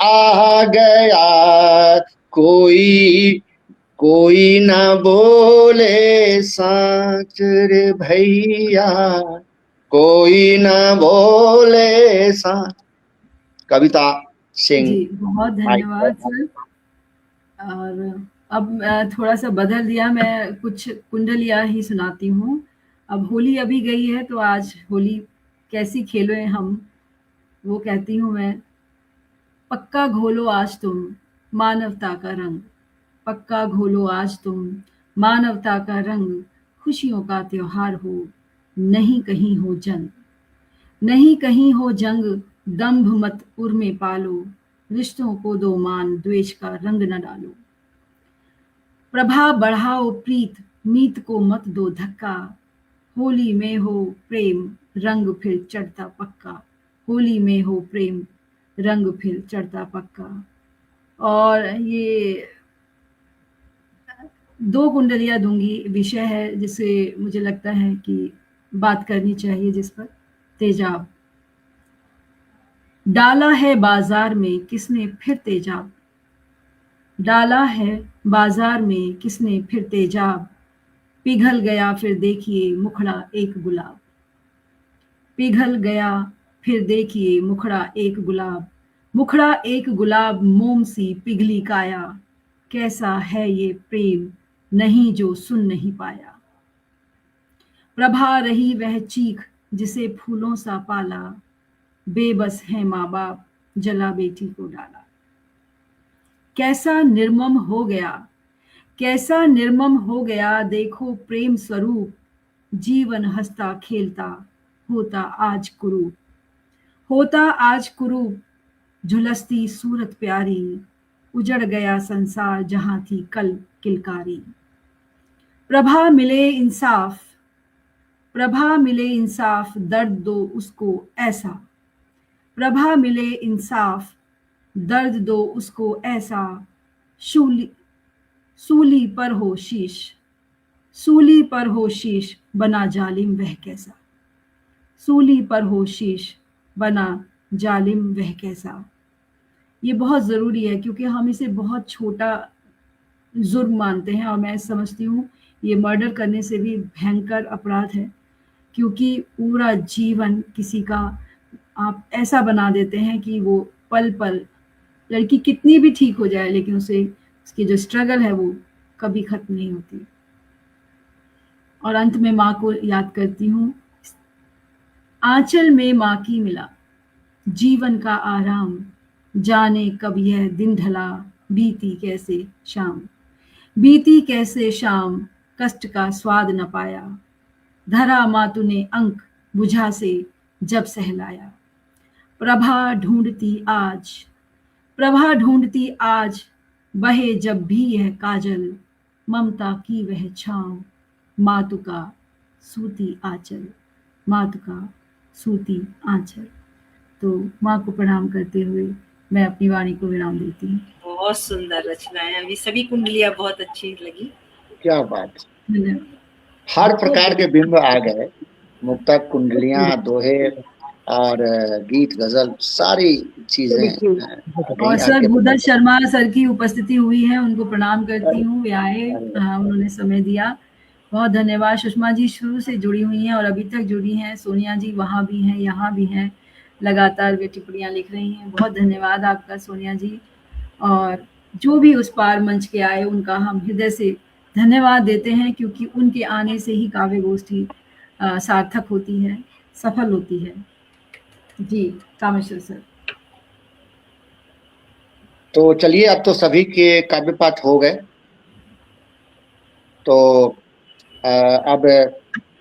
आ गया, कोई कोई न बोले साच रे भैया, कोई न बोले साच। कविता सिंह। जी, बहुत धन्यवाद सर। और अब थोड़ा सा बदल दिया, मैं कुछ कुंडलियाँ ही सुनाती हूँ। अब होली अभी गई है तो आज होली कैसी खेलें हम, वो कहती हूँ मैं। पक्का घोलो आज तुम मानवता का रंग, पक्का घोलो आज तुम मानवता का रंग, खुशियों का त्योहार हो, नहीं कहीं हो जंग, नहीं कहीं हो जंग, दंभ मत उर्मे पालो, रिश्तों को दो मान, द्वेष का रंग न डालो। प्रभा बढ़ाओ प्रीत, मीत को मत दो धक्का, होली में हो प्रेम, रंग फिर चढ़ता पक्का, होली में हो प्रेम, रंग फिर चढ़ता पक्का। और ये 2 कुंडलियाँ दूँगी, विषय है जिसे मुझे लगता है कि बात करनी चाहिए जिस पर, तेजाब। डाला है बाज़ार में किसने फिर तेजाब, डाला है बाज़ार में किसने फिर तेजाब, पिघल गया फिर देखिए मुखड़ा एक गुलाब, पिघल गया फिर देखिए मुखड़ा एक गुलाब, मुखड़ा एक गुलाब मोम सी पिघली काया, कैसा है ये प्रेम नहीं जो सुन नहीं पाया। प्रभा रही वह चीख जिसे फूलों सा पाला, बेबस है माँ बाप जला बेटी को डाला। कैसा निर्मम हो गया, कैसा निर्मम हो गया, देखो प्रेम स्वरूप, जीवन हंसता खेलता होता आज कुरूप, होता आज कुरूप, झुलसती सूरत प्यारी, उजड़ गया संसार जहां थी कल किलकारी। प्रभा मिले इंसाफ, प्रभा मिले इंसाफ, दर्द दो उसको ऐसा, प्रभा मिले इंसाफ, दर्द दो उसको ऐसा, शूली सूली पर हो शीश, सूली पर हो शीश, बना जालिम वह कैसा, सूली पर हो शीश, बना जालिम वह कैसा। ये बहुत ज़रूरी है क्योंकि हम इसे बहुत छोटा जुर्म मानते हैं, और मैं समझती हूँ ये मर्डर करने से भी भयंकर अपराध है, क्योंकि पूरा जीवन किसी का आप ऐसा बना देते हैं कि वो पल पल, लड़की कितनी भी ठीक हो जाए लेकिन उसे उसकी जो स्ट्रगल है वो कभी खत्म नहीं होती। और अंत में माँ को याद करती हूँ, आंचल में माँ की मिला जीवन का आराम, जाने कब यह दिन ढला, बीती कैसे शाम, बीती कैसे शाम, कष्ट का स्वाद न पाया, धरा माँ तूने अंक बुझा से जब सहलाया। प्रभा ढूंढती आज, प्रभा ढूंढती आज, बहे जब भी यह काजल, ममता की वह छाँव, मातु का सूती आंचल, मातु का सूती आंचल। तो माँ को प्रणाम करते हुए मैं अपनी वाणी को विराम देती हूँ। बहुत सुंदर रचनाएं, अभी सभी कुंडलियां बहुत अच्छी लगी। क्या बात, धन्यवाद। हर प्रकार के बिंब आ गए, मुक्तक, कुंडलियां, दोहे और गीत, गजल, सारी चीजें आ गई और सर आपके भूदल पटल पर। शर्मा सर की उपस्थिति हुई है, उनको प्रणाम करती हूँ। वे आए, उन्होंने समय दिया, बहुत धन्यवाद। सुषमा जी शुरू से जुड़ी हुई हैं और अभी तक जुड़ी हैं। सोनिया जी वहाँ भी हैं, यहाँ भी हैं, लगातार वे टिप्पणियाँ लिख रही हैं। बहुत धन्यवाद आपका सोनिया जी। और जो भी उस पार मंच के आए उनका हम हृदय से धन्यवाद देते हैं, क्योंकि उनके आने से ही काव्य गोष्ठी सार्थक होती है, सफल होती है। जी कामेश्वर सर। तो चलिए, अब तो सभी के काव्य पाठ हो गए, तो अब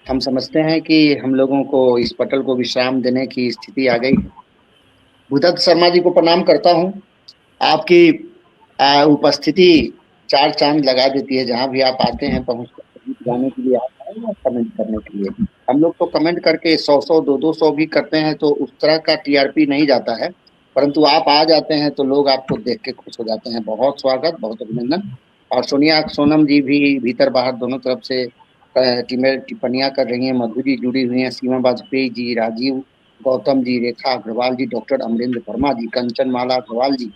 हम समझते हैं कि हम लोगों को इस पटल को विश्राम देने की स्थिति आ गई है। भूदत्त शर्मा जी को प्रणाम करता हूँ। आपकी उपस्थिति चार चांद लगा देती है। जहां भी आप आते हैं पहुंच जाने के लिए आते हैं या कमेंट करने के लिए। हम लोग तो कमेंट करके 100 200 भी करते हैं, तो उस तरह का टीआरपी नहीं जाता है, परंतु आप आ जाते हैं तो लोग आपको देख के खुश हो जाते हैं। बहुत स्वागत, बहुत अभिनंदन। और सोनम जी भी भीतर बाहर दोनों तरफ से टिप्पणियां कर रही हैं। मधु जी जुड़ी हुई हैं, सीमा वाजपेयी जी, राजीव गौतम जी, रेखा अग्रवाल जी, डॉक्टर अमरेंद्र वर्मा जी, कंचन माला अग्रवाल जी,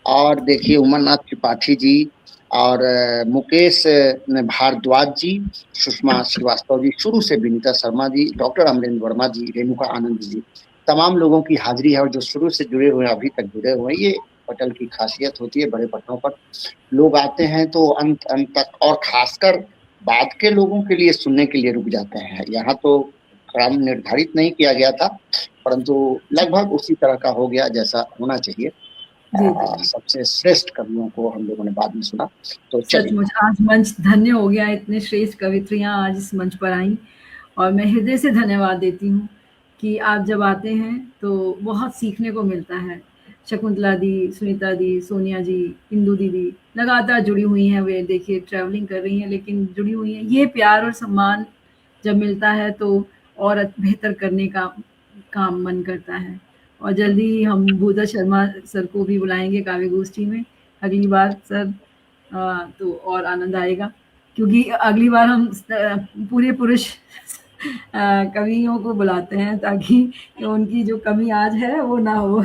और देखिए उमरनाथ त्रिपाठी जी, और मुकेश भारद्वाज जी, सुषमा श्रीवास्तव जी, शुरू से विनीता शर्मा जी, डॉक्टर अमरेंद्र वर्मा जी, रेणुका आनंद जी, तमाम लोगों की हाजिरी है। और जो शुरू से जुड़े हुए हैं, अभी तक जुड़े हुए हैं, ये पटल की खासियत होती है। बड़े पटलों पर लोग आते हैं तो अंत तक, और खासकर बाद के लोगों के लिए सुनने के लिए रुक जाते हैं। यहाँ तो क्रम निर्धारित नहीं किया गया था, परंतु लगभग उसी तरह का हो गया जैसा होना चाहिए। सबसे श्रेष्ठ कवियों को हम लोगों ने बाद में सुना। तो सचमुच आज मंच धन्य हो गया, इतने श्रेष्ठ कवित्रियां आज इस मंच पर आई, और मैं हृदय से धन्यवाद देती हूँ कि आप जब आते हैं तो बहुत सीखने को मिलता है। शकुंतला दी, सुनीता दी, सोनिया जी, इंदू दीदी लगातार जुड़ी हुई हैं। वे देखिए ट्रैवलिंग कर रही हैं लेकिन जुड़ी हुई हैं। ये प्यार और सम्मान जब मिलता है तो और बेहतर करने का काम मन करता है। और जल्दी ही हम भूदत्त शर्मा सर को भी बुलाएंगे काव्य गोष्ठी में अगली बार सर। तो और आनंद आएगा, क्योंकि अगली बार हम पूरे पुरुष कवियों को बुलाते हैं ताकि उनकी जो कमी आज है वो ना हो।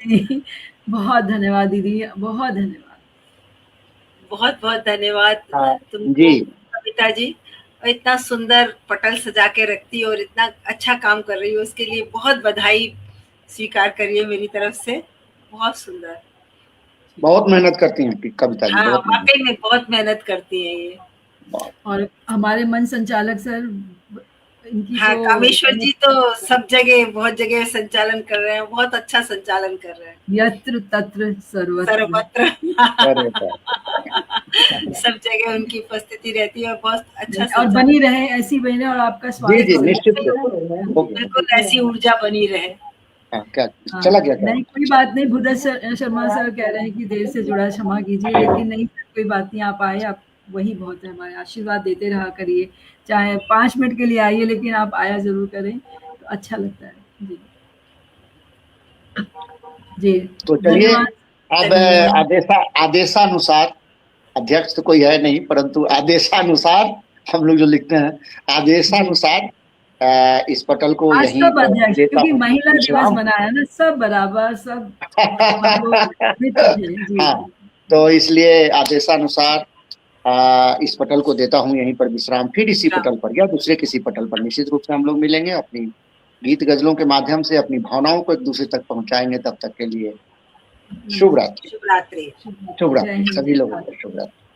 जी बहुत धन्यवाद दीदी, बहुत धन्यवाद। बहुत बहुत धन्यवाद तुमको जी कविता जी, और इतना सुंदर पटल सजा के रखती और इतना अच्छा काम कर रही हो, उसके लिए बहुत बधाई स्वीकार करिए मेरी तरफ से। बहुत सुंदर, बहुत मेहनत करती हैं कविता जी। हाँ वाकई में बहुत मेहनत करती हैं ये। और हमारे मंच संचालक सर इनकी हाँ कामेश्वर जी तो सब जगह बहुत जगह संचालन कर रहे हैं, बहुत अच्छा संचालन कर रहे हैं। यत्र तत्र सर्वत्र सब जगह उनकी उपस्थिति रहती है और बहुत अच्छा और बनी रहे, ऐसी बनी रहे, और आपका स्वागत जी निश्चित बिल्कुल ऐसी ऊर्जा बनी रहे। क्या चला गया? नहीं कोई बात नहीं, भूदत्त शर्मा सर कह रहे हैं कि देर से जुड़ा, क्षमा कीजिए, लेकिन नहीं कोई बात नहीं, आप आए, आप वही बहुत है। हमारे आशीर्वाद देते रहा करिए, चाहे 5 मिनट के लिए आइए, लेकिन आप आया जरूर करें, तो अच्छा लगता है। जी जी तो चलिए, अब आदेशानुसार, अध्यक्ष तो कोई है नहीं, परंतु आदेशानुसार हम लोग जो लिखते हैं, आदेशानुसार इस पटल को यहीं क्योंकि महिला दिवस मनाया ना, सब बराबर, सब हाँ, तो इसलिए आदेशानुसार इस पटल को देता हूँ यहीं पर विश्राम। फिर इसी पटल पर या दूसरे किसी पटल पर निश्चित रूप से हम लोग मिलेंगे, अपनी गीत गजलों के माध्यम से अपनी भावनाओं को एक दूसरे तक पहुंचाएंगे। तब तक के लिए शुभ रात्रि। शुभ रात्रि। शुभ रात्रि सभी लोगों को, शुभ रात्रि।